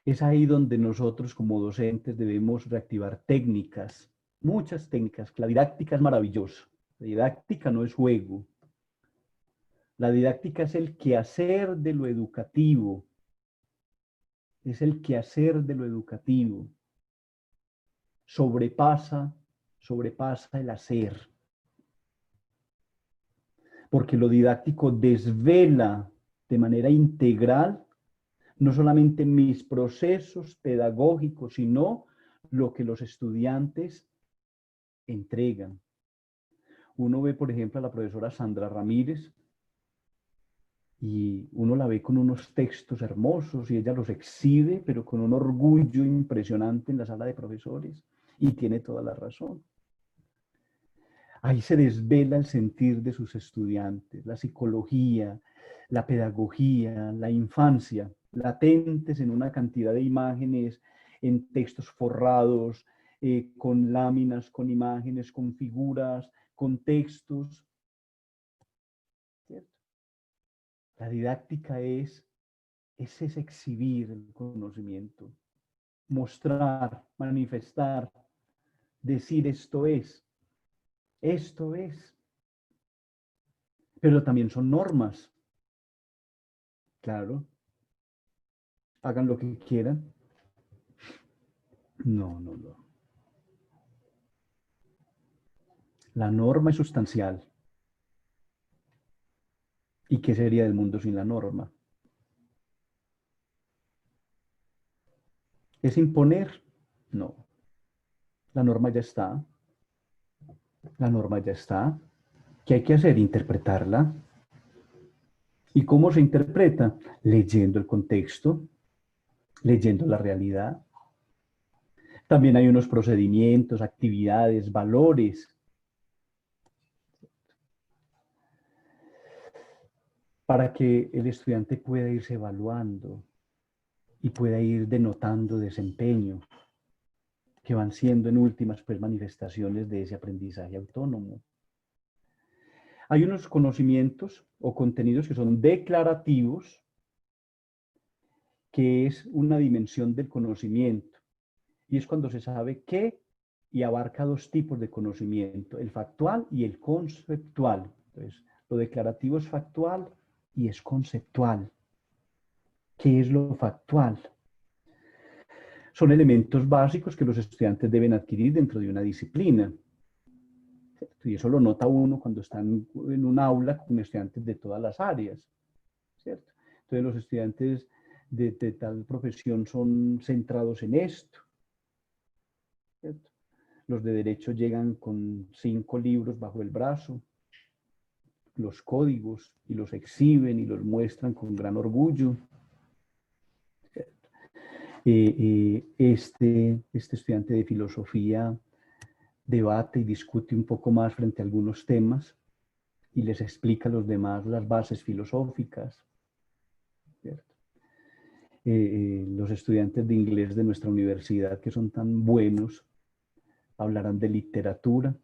Es ahí donde nosotros como docentes debemos reactivar técnicas, muchas técnicas. La didáctica es maravillosa. La didáctica no es juego. La didáctica es el quehacer de lo educativo. Es el quehacer de lo educativo. Sobrepasa el hacer. Porque lo didáctico desvela de manera integral no solamente mis procesos pedagógicos, sino lo que los estudiantes entregan. Uno ve, por ejemplo, a la profesora Sandra Ramírez y uno la ve con unos textos hermosos y ella los exhibe, pero con un orgullo impresionante en la sala de profesores, y tiene toda la razón. Ahí se desvela el sentir de sus estudiantes, la psicología, la pedagogía, la infancia, latentes en una cantidad de imágenes, en textos forrados, con láminas, con imágenes, con figuras, con textos, ¿cierto? La didáctica es ese exhibir el conocimiento, mostrar, manifestar, decir esto es. Pero también son normas, claro, hagan lo que quieran. No, no, no. La norma es sustancial. ¿Y qué sería del mundo sin la norma? ¿Es imponer? No. La norma ya está. La norma ya está. ¿Qué hay que hacer? Interpretarla. ¿Y cómo se interpreta? Leyendo el contexto, leyendo la realidad. También hay unos procedimientos, actividades, valores para que el estudiante pueda irse evaluando y pueda ir denotando desempeño, que van siendo en últimas pues manifestaciones de ese aprendizaje autónomo. Hay unos conocimientos o contenidos que son declarativos, que es una dimensión del conocimiento, y es cuando se sabe qué, y abarca dos tipos de conocimiento, el factual y el conceptual. Entonces, lo declarativo es factual y es conceptual. ¿Qué es lo factual? Son elementos básicos que los estudiantes deben adquirir dentro de una disciplina. ¿Cierto? Y eso lo nota uno cuando están en un aula con estudiantes de todas las áreas, ¿cierto? Entonces los estudiantes de tal profesión son centrados en esto, ¿cierto? Los de derecho llegan con 5 libros bajo el brazo, los códigos, y los exhiben y los muestran con gran orgullo. Este estudiante de filosofía debate y discute un poco más frente a algunos temas y les explica a los demás las bases filosóficas, ¿cierto? Los estudiantes de inglés de nuestra universidad, que son tan buenos, hablarán de literatura,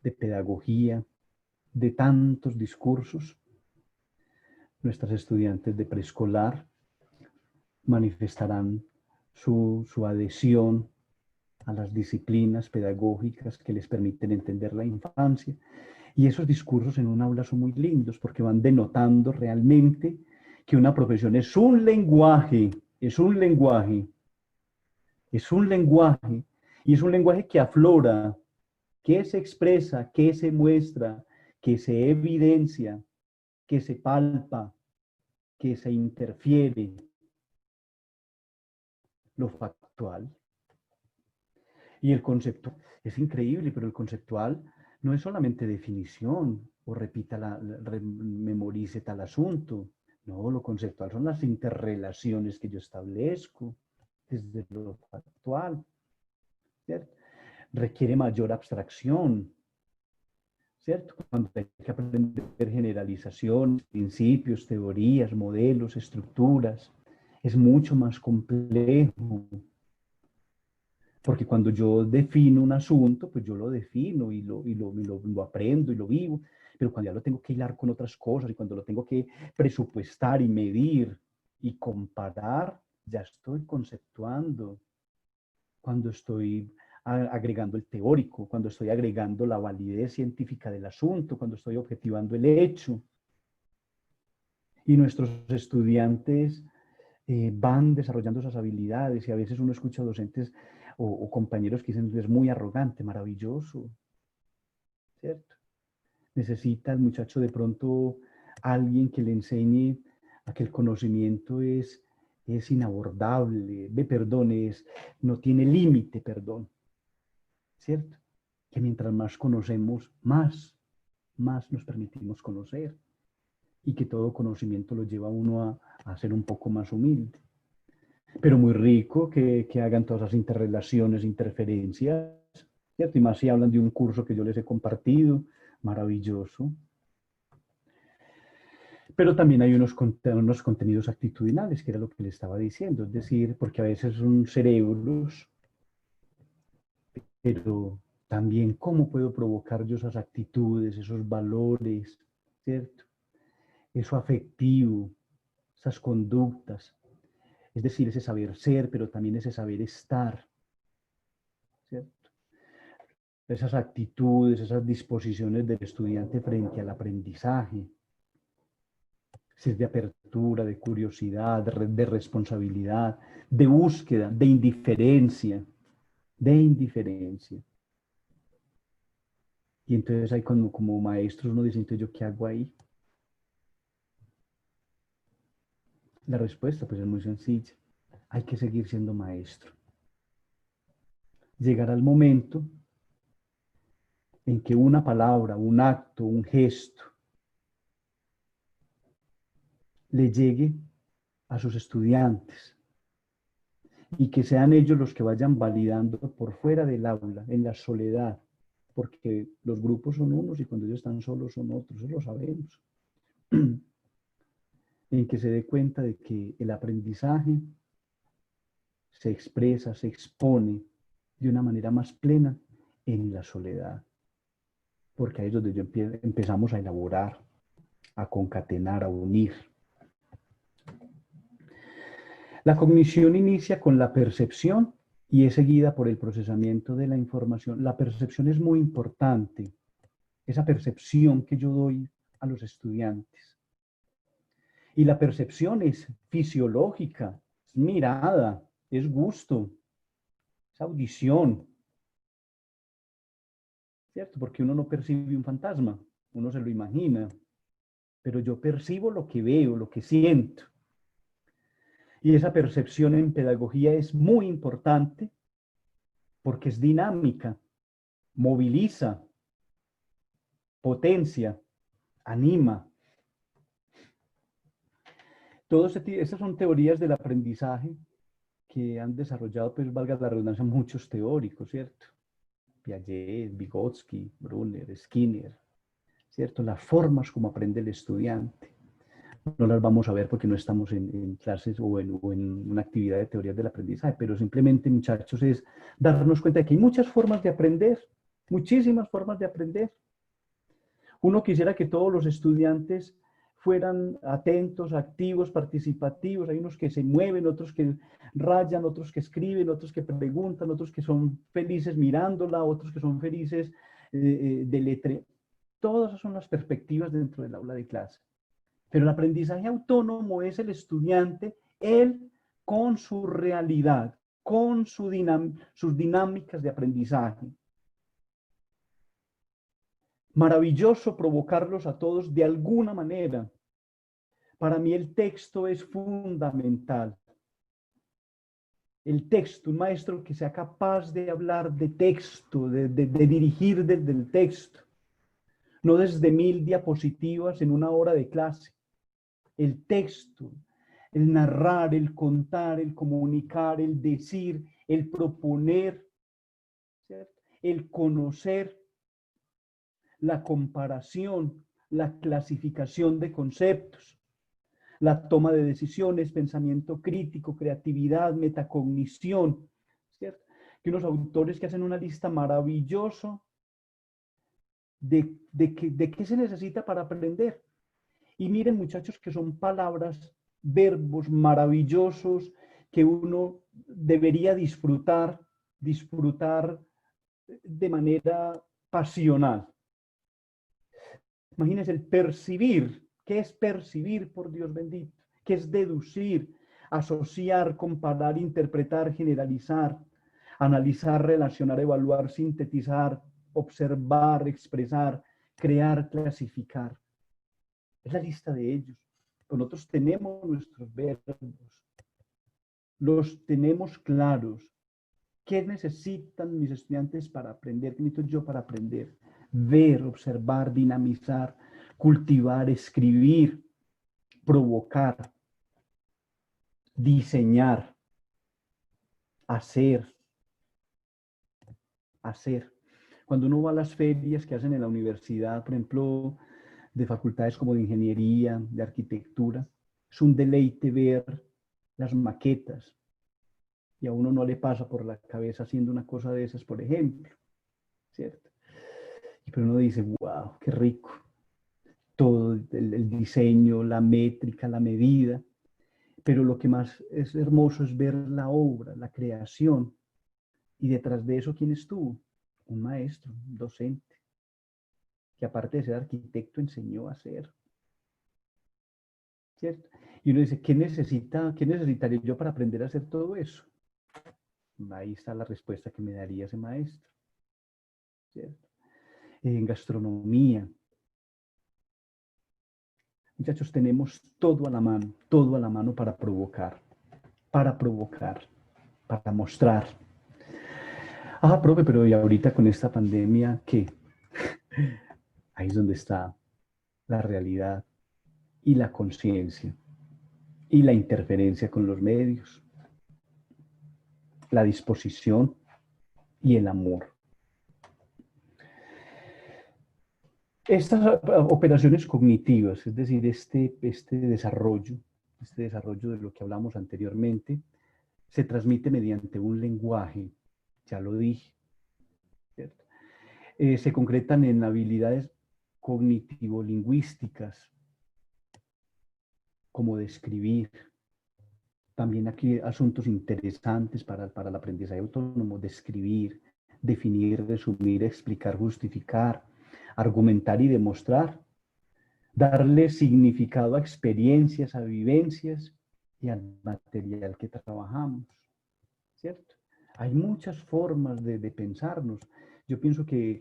de pedagogía, de tantos discursos. Nuestras estudiantes de preescolar manifestarán su adhesión a las disciplinas pedagógicas que les permiten entender la infancia. Y esos discursos en un aula son muy lindos porque van denotando realmente que una profesión es un lenguaje, es un lenguaje, es un lenguaje, y es un lenguaje que aflora, que se expresa, que se muestra, que se evidencia, que se palpa, que se interfiere, lo factual. Y el concepto es increíble, pero el conceptual no es solamente definición o memorice tal asunto. No, lo conceptual son las interrelaciones que yo establezco desde lo factual, ¿cierto? Requiere mayor abstracción, ¿cierto? Cuando hay que aprender generalizaciones, principios, teorías, modelos, estructuras, es mucho más complejo. Porque cuando yo defino un asunto, pues yo lo defino y lo aprendo y lo vivo, pero cuando ya lo tengo que hilar con otras cosas y cuando lo tengo que presupuestar y medir y comparar, ya estoy conceptuando. Cuando estoy agregando el teórico, cuando estoy agregando la validez científica del asunto, cuando estoy objetivando el hecho. Y nuestros estudiantes van desarrollando esas habilidades y a veces uno escucha docentes o compañeros que dicen es muy arrogante, maravilloso, ¿cierto? Necesita el muchacho de pronto alguien que le enseñe a que el conocimiento es inabordable, no tiene límite, perdón, ¿cierto? que mientras más conocemos, más nos permitimos conocer, y que todo conocimiento lo lleva a uno a ser un poco más humilde. Pero muy rico que hagan todas esas interrelaciones, interferencias, ¿cierto? Y más si hablan de un curso que yo les he compartido, maravilloso. Pero también hay unos contenidos actitudinales, que era lo que le estaba diciendo, es decir, porque a veces son cerebros, pero también cómo puedo provocar yo esas actitudes, esos valores, ¿cierto? Eso afectivo, esas conductas, es decir, ese saber ser, pero también ese saber estar, ¿cierto? Esas actitudes, esas disposiciones del estudiante frente al aprendizaje, si es de apertura, de curiosidad, de responsabilidad, de búsqueda, de indiferencia, de indiferencia. Y entonces hay como maestros uno dice, entonces, ¿yo qué hago ahí? La respuesta pues es muy sencilla. Hay que seguir siendo maestro. Llegará el momento en que una palabra, un acto, un gesto le llegue a sus estudiantes y que sean ellos los que vayan validando por fuera del aula, en la soledad, porque los grupos son unos y cuando ellos están solos son otros, eso lo sabemos. En que se dé cuenta de que el aprendizaje se expresa, se expone de una manera más plena en la soledad, porque ahí es donde empezamos a elaborar, a concatenar, a unir. La cognición inicia con la percepción y es seguida por el procesamiento de la información. La percepción es muy importante, esa percepción que yo doy a los estudiantes. Y la percepción es fisiológica, es mirada, es gusto, es audición, ¿cierto? Porque uno no percibe un fantasma, uno se lo imagina, pero yo percibo lo que veo, lo que siento. Y esa percepción en pedagogía es muy importante porque es dinámica, moviliza, potencia, anima. Estas son teorías del aprendizaje que han desarrollado, pues valga la redundancia, muchos teóricos, ¿cierto? Piaget, Vygotsky, Brunner, Skinner, ¿cierto? Las formas como aprende el estudiante. No las vamos a ver porque no estamos en clases o en una actividad de teorías del aprendizaje, pero simplemente, muchachos, es darnos cuenta de que hay muchas formas de aprender, muchísimas formas de aprender. Uno quisiera que todos los estudiantes fueran atentos, activos, participativos. Hay unos que se mueven, otros que rayan, otros que escriben, otros que preguntan, otros que son felices mirándola, otros que son felices de letre. Todas esas son las perspectivas dentro del aula de clase. Pero el aprendizaje autónomo es el estudiante, él con su realidad, con sus dinámicas de aprendizaje. Maravilloso provocarlos a todos de alguna manera. Para mí el texto es fundamental. El texto, un maestro que sea capaz de hablar de texto, de dirigir desde el texto, no desde 1000 diapositivas en una hora de clase. El texto, el narrar, el contar, el comunicar, el decir, el proponer, ¿cierto? El conocer, la comparación, la clasificación de conceptos, la toma de decisiones, pensamiento crítico, creatividad, metacognición, ¿cierto? Que unos autores que hacen una lista maravillosa de qué se necesita para aprender. Y miren, muchachos, que son palabras, verbos maravillosos que uno debería disfrutar de manera pasional. Imagínense el percibir. ¿Qué es percibir, por Dios bendito? ¿Qué es deducir, asociar, comparar, interpretar, generalizar, analizar, relacionar, evaluar, sintetizar, observar, expresar, crear, clasificar? Es la lista de ellos. Nosotros tenemos nuestros verbos, los tenemos claros, ¿Qué necesitan mis estudiantes para aprender? ¿Qué necesito yo para aprender? Ver, observar, dinamizar, cultivar, escribir, provocar, diseñar, hacer. Cuando uno va a las ferias que hacen en la universidad, por ejemplo, de facultades como de ingeniería, de arquitectura, es un deleite ver las maquetas. Y a uno no le pasa por la cabeza haciendo una cosa de esas, por ejemplo, ¿cierto? Pero uno dice, wow, qué rico. Todo el diseño, la métrica, la medida. Pero lo que más es hermoso es ver la obra, la creación. Y detrás de eso, ¿quién estuvo? Un maestro, un docente, que aparte de ser arquitecto, enseñó a hacer. ¿Cierto? Y uno dice, qué necesitaría yo para aprender a hacer todo eso? Ahí está la respuesta que me daría ese maestro. ¿Cierto? En gastronomía. Muchachos, tenemos todo a la mano para provocar, para mostrar. Ah, profe, pero ¿y ahorita con esta pandemia qué? Ahí es donde está la realidad y la conciencia y la interferencia con los medios, la disposición y el amor. Estas operaciones cognitivas, es decir, este desarrollo de lo que hablamos anteriormente, se transmite mediante un lenguaje, ya lo dije, ¿cierto? Se concretan en habilidades cognitivo-lingüísticas, como describir. También aquí asuntos interesantes para el aprendizaje autónomo, describir, definir, resumir, explicar, justificar, argumentar y demostrar. Darle significado a experiencias, a vivencias y al material que trabajamos, ¿cierto? Hay muchas formas de pensarnos. Yo pienso que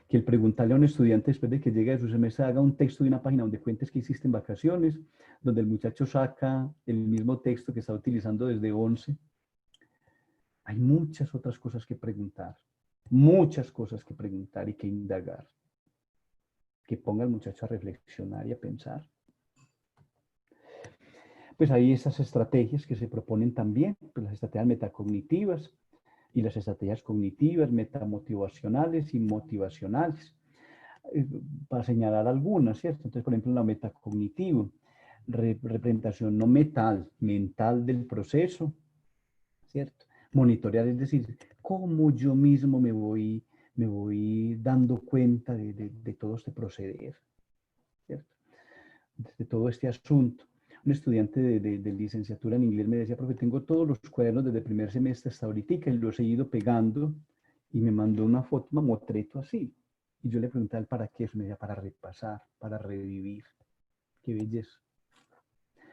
el preguntarle a un estudiante después de que llegue de su semestre, haga un texto de una página donde cuentes que hiciste en vacaciones, donde el muchacho saca el mismo texto que está utilizando desde 11. Hay muchas otras cosas que preguntar y que indagar, que ponga al muchacho a reflexionar y a pensar. Pues hay esas estrategias que se proponen también, pues las estrategias metacognitivas y las estrategias cognitivas, metamotivacionales y motivacionales, para señalar algunas, ¿cierto? Entonces, por ejemplo, la metacognitiva, representación no mental del proceso, ¿cierto? Monitorear, es decir, cómo yo mismo me voy dando cuenta de todo este proceder, ¿cierto? De todo este asunto. Un estudiante de licenciatura en inglés me decía, profe, tengo todos los cuadernos desde el primer semestre hasta ahorita y los he ido pegando, y me mandó una foto, un mamotreto así. Y yo le preguntaba para qué eso, me decía, para repasar, para revivir. Qué belleza.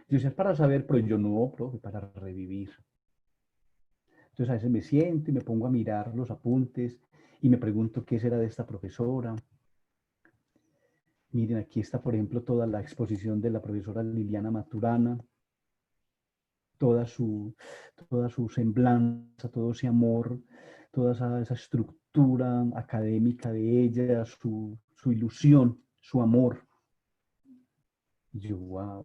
Yo decía, es para saber, pero yo no, profe, para revivir. Entonces a veces me siento y me pongo a mirar los apuntes y me pregunto qué será de esta profesora. Miren, aquí está, por ejemplo, toda la exposición de la profesora Liliana Maturana, toda su semblanza, todo ese amor, toda esa estructura académica de ella, su ilusión, su amor. Y yo, wow,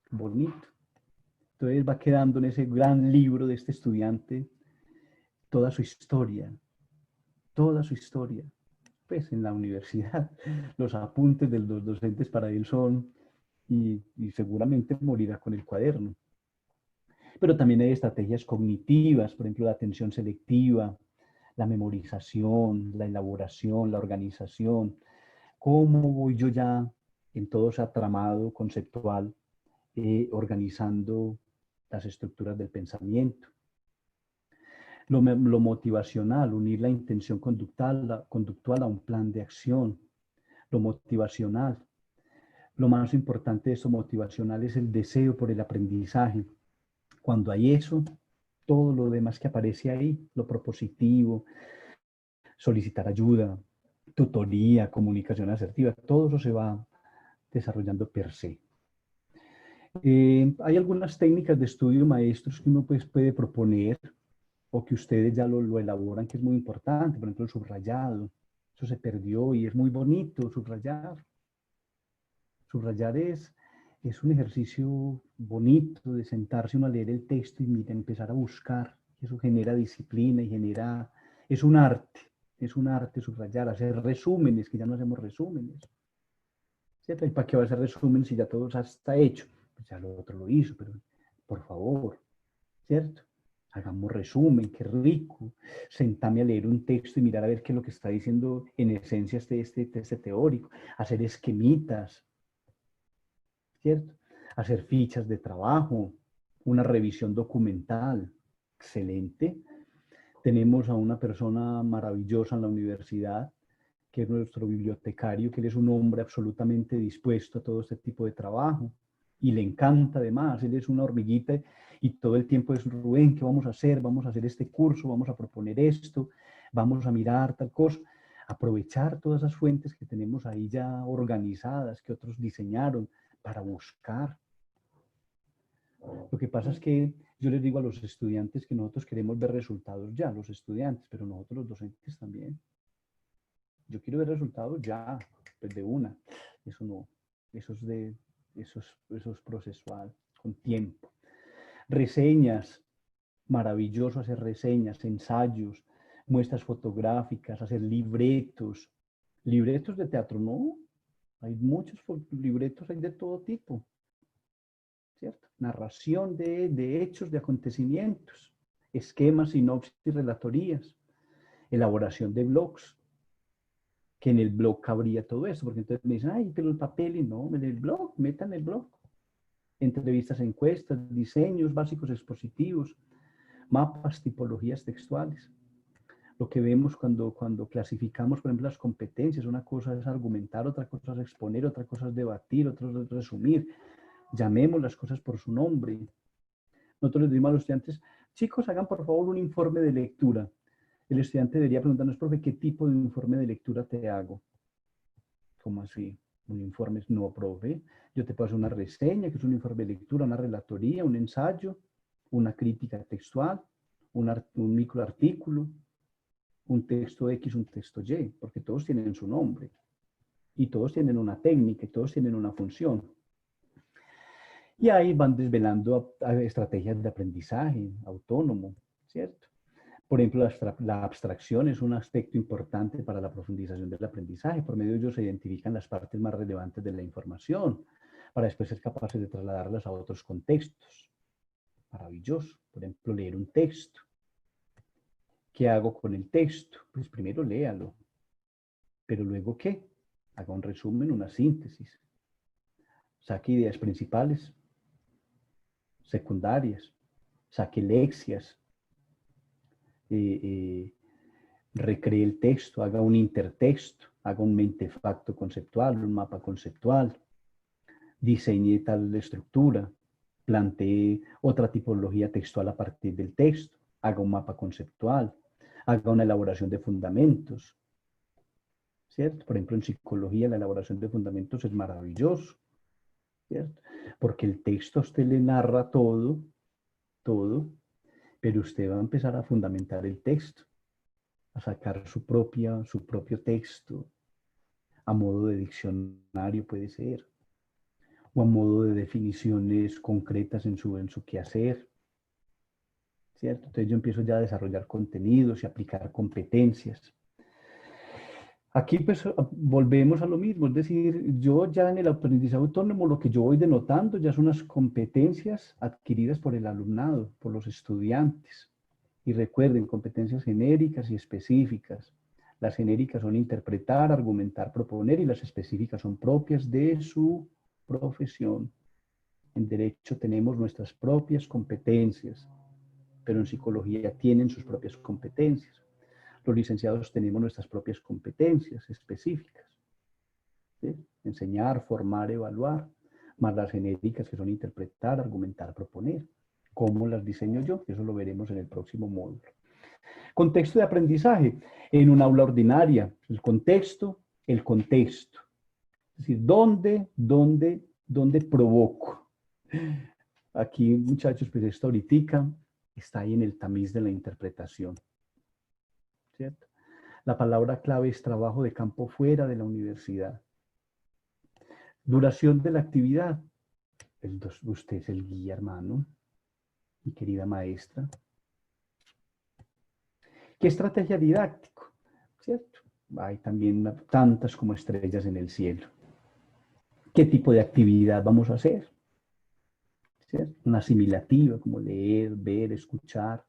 bonito. Entonces va quedando en ese gran libro de este estudiante toda su historia, pues en la universidad. Los apuntes de los docentes para él son, y seguramente morirá con el cuaderno. Pero también hay estrategias cognitivas, por ejemplo, la atención selectiva, la memorización, la elaboración, la organización. ¿Cómo voy yo ya en todo ese tramado conceptual organizando las estructuras del pensamiento? Lo motivacional, unir la intención conductual a un plan de acción. Lo motivacional. Lo más importante de eso motivacional es el deseo por el aprendizaje. Cuando hay eso, todo lo demás que aparece ahí, lo propositivo, solicitar ayuda, tutoría, comunicación asertiva, todo eso se va desarrollando per se. Hay algunas técnicas de estudio maestros que uno pues, puede proponer o que ustedes ya lo elaboran, que es muy importante, por ejemplo, el subrayado. Eso se perdió y es muy bonito subrayar. Subrayar es un ejercicio bonito de sentarse uno a leer el texto y mira, empezar a buscar. Eso genera disciplina y genera, es un arte subrayar, hacer resúmenes, que ya no hacemos resúmenes. ¿Cierto? ¿Y para qué va a hacer resumen si ya todo está hecho? Pues ya lo otro lo hizo, pero por favor, ¿cierto? Hagamos resumen, qué rico. Sentame a leer un texto y mirar a ver qué es lo que está diciendo en esencia este teórico. Hacer esquemitas, ¿cierto? Hacer fichas de trabajo, una revisión documental. Excelente. Tenemos a una persona maravillosa en la universidad, que es nuestro bibliotecario, que él es un hombre absolutamente dispuesto a todo este tipo de trabajo y le encanta además, él es una hormiguita y todo el tiempo es, Rubén, ¿qué vamos a hacer? Vamos a hacer este curso, vamos a proponer esto, vamos a mirar tal cosa. Aprovechar todas esas fuentes que tenemos ahí ya organizadas, que otros diseñaron para buscar. Lo que pasa es que yo les digo a los estudiantes que nosotros queremos ver resultados ya, los estudiantes, pero nosotros los docentes también. Yo quiero ver resultados ya, pues de una. Eso no, eso es procesual, con tiempo. Reseñas, maravilloso hacer reseñas, ensayos, muestras fotográficas, hacer libretos. Libretos de teatro, no. Hay muchos libretos, hay de todo tipo. ¿Cierto? Narración de hechos, de acontecimientos, esquemas, sinopsis y relatorías, elaboración de blogs, que en el blog cabría todo eso, porque entonces me dicen, ay, pero el papel, y no, en el blog, metan el blog. Entrevistas, encuestas, diseños básicos expositivos, mapas, tipologías textuales. Lo que vemos cuando clasificamos, por ejemplo, las competencias, una cosa es argumentar, otra cosa es exponer, otra cosa es debatir, otra es resumir. Llamemos las cosas por su nombre. Nosotros les decimos a los estudiantes, chicos, hagan por favor un informe de lectura. El estudiante debería preguntarnos, profe, ¿qué tipo de informe de lectura te hago? ¿Cómo así? Un informe, no, profe. Yo te puedo hacer una reseña, que es un informe de lectura, una relatoría, un ensayo, una crítica textual, un microartículo, un texto X, un texto Y, porque todos tienen su nombre y todos tienen una técnica y todos tienen una función. Y ahí van desvelando estrategias de aprendizaje autónomo, ¿cierto? Por ejemplo, la abstracción es un aspecto importante para la profundización del aprendizaje. Por medio de ello se identifican las partes más relevantes de la información para después ser capaces de trasladarlas a otros contextos. Maravilloso. Por ejemplo, leer un texto. ¿Qué hago con el texto? Pues primero léalo. Pero luego, ¿qué? Haga un resumen, una síntesis. Saque ideas principales, secundarias. Saque leccias. Recree el texto, haga un intertexto, haga un mentefacto conceptual, un mapa conceptual, diseñe tal estructura, plantee otra tipología textual a partir del texto, haga un mapa conceptual, haga una elaboración de fundamentos, ¿cierto? Por ejemplo, en psicología la elaboración de fundamentos es maravilloso, ¿cierto? Porque el texto a usted le narra todo, pero usted va a empezar a fundamentar el texto, a sacar su propio texto, a modo de diccionario puede ser, o a modo de definiciones concretas en su quehacer, ¿cierto? Entonces yo empiezo ya a desarrollar contenidos y aplicar competencias. Aquí pues volvemos a lo mismo, es decir, yo ya en el aprendizaje autónomo lo que yo voy denotando ya son las competencias adquiridas por el alumnado, por los estudiantes. Y recuerden, competencias genéricas y específicas. Las genéricas son interpretar, argumentar, proponer y las específicas son propias de su profesión. En derecho tenemos nuestras propias competencias, pero en psicología tienen sus propias competencias. Los licenciados tenemos nuestras propias competencias específicas. ¿Sí? Enseñar, formar, evaluar, más las genéricas que son interpretar, argumentar, proponer. ¿Cómo las diseño yo? Eso lo veremos en el próximo módulo. Contexto de aprendizaje en un aula ordinaria. El contexto. Es decir, ¿dónde provoco? Aquí, muchachos, pues esto ahorita está ahí en el tamiz de la interpretación, ¿cierto? La palabra clave es trabajo de campo fuera de la universidad. Duración de la actividad. Usted es el guía, hermano, mi querida maestra. ¿Qué estrategia didáctica? ¿Cierto? Hay también tantas como estrellas en el cielo. ¿Qué tipo de actividad vamos a hacer? ¿Cierto? Una asimilativa, como leer, ver, escuchar,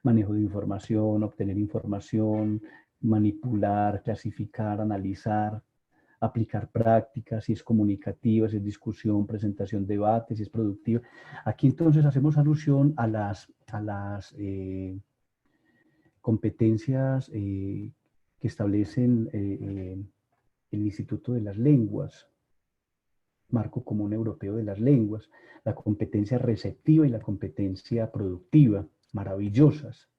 manejo de información, obtener información, manipular, clasificar, analizar, aplicar prácticas, si es comunicativa, si es discusión, presentación, debate, si es productiva. Aquí entonces hacemos alusión a las competencias que establecen el Instituto de las Lenguas, Marco Común Europeo de las Lenguas, la competencia receptiva y la competencia productiva, maravillosas.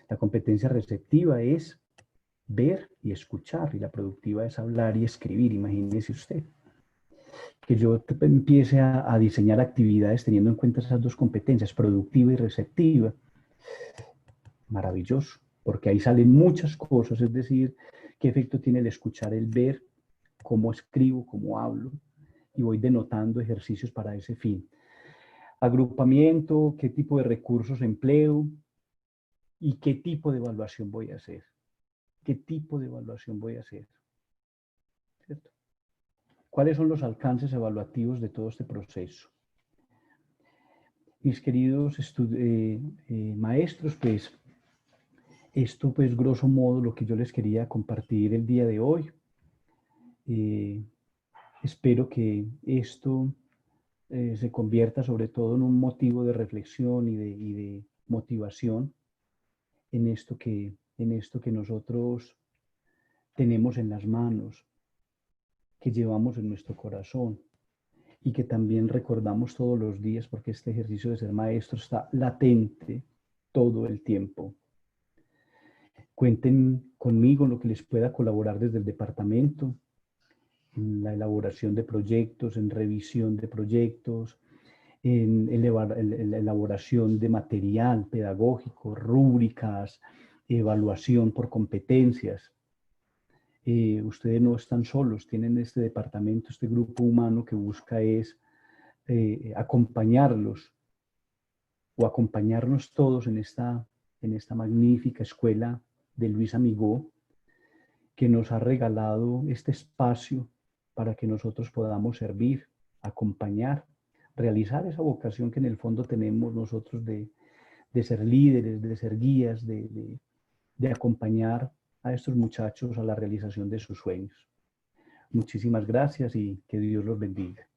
La competencia receptiva es ver y escuchar, y la productiva es hablar y escribir, imagínese usted. Que yo empiece a diseñar actividades teniendo en cuenta esas dos competencias, productiva y receptiva, maravilloso, porque ahí salen muchas cosas, es decir, qué efecto tiene el escuchar, el ver, cómo escribo, cómo hablo, y voy denotando ejercicios para ese fin. Agrupamiento, qué tipo de recursos empleo y qué tipo de evaluación voy a hacer. ¿Qué tipo de evaluación voy a hacer? ¿Cierto? ¿Cuáles son los alcances evaluativos de todo este proceso? Mis queridos maestros, pues esto pues grosso modo lo que yo les quería compartir el día de hoy. Espero que esto se convierta sobre todo en un motivo de reflexión y de motivación en esto que nosotros tenemos en las manos, que llevamos en nuestro corazón y que también recordamos todos los días, porque este ejercicio de ser maestro está latente todo el tiempo. Cuenten conmigo en lo que les pueda colaborar desde el departamento, en la elaboración de proyectos, en revisión de proyectos, en la elaboración de material pedagógico, rúbricas, evaluación por competencias. Ustedes no están solos, tienen este departamento, este grupo humano que busca es acompañarlos o acompañarnos todos en esta magnífica escuela de Luis Amigó, que nos ha regalado este espacio para que nosotros podamos servir, acompañar, realizar esa vocación que en el fondo tenemos nosotros de ser líderes, de ser guías, de acompañar a estos muchachos a la realización de sus sueños. Muchísimas gracias y que Dios los bendiga.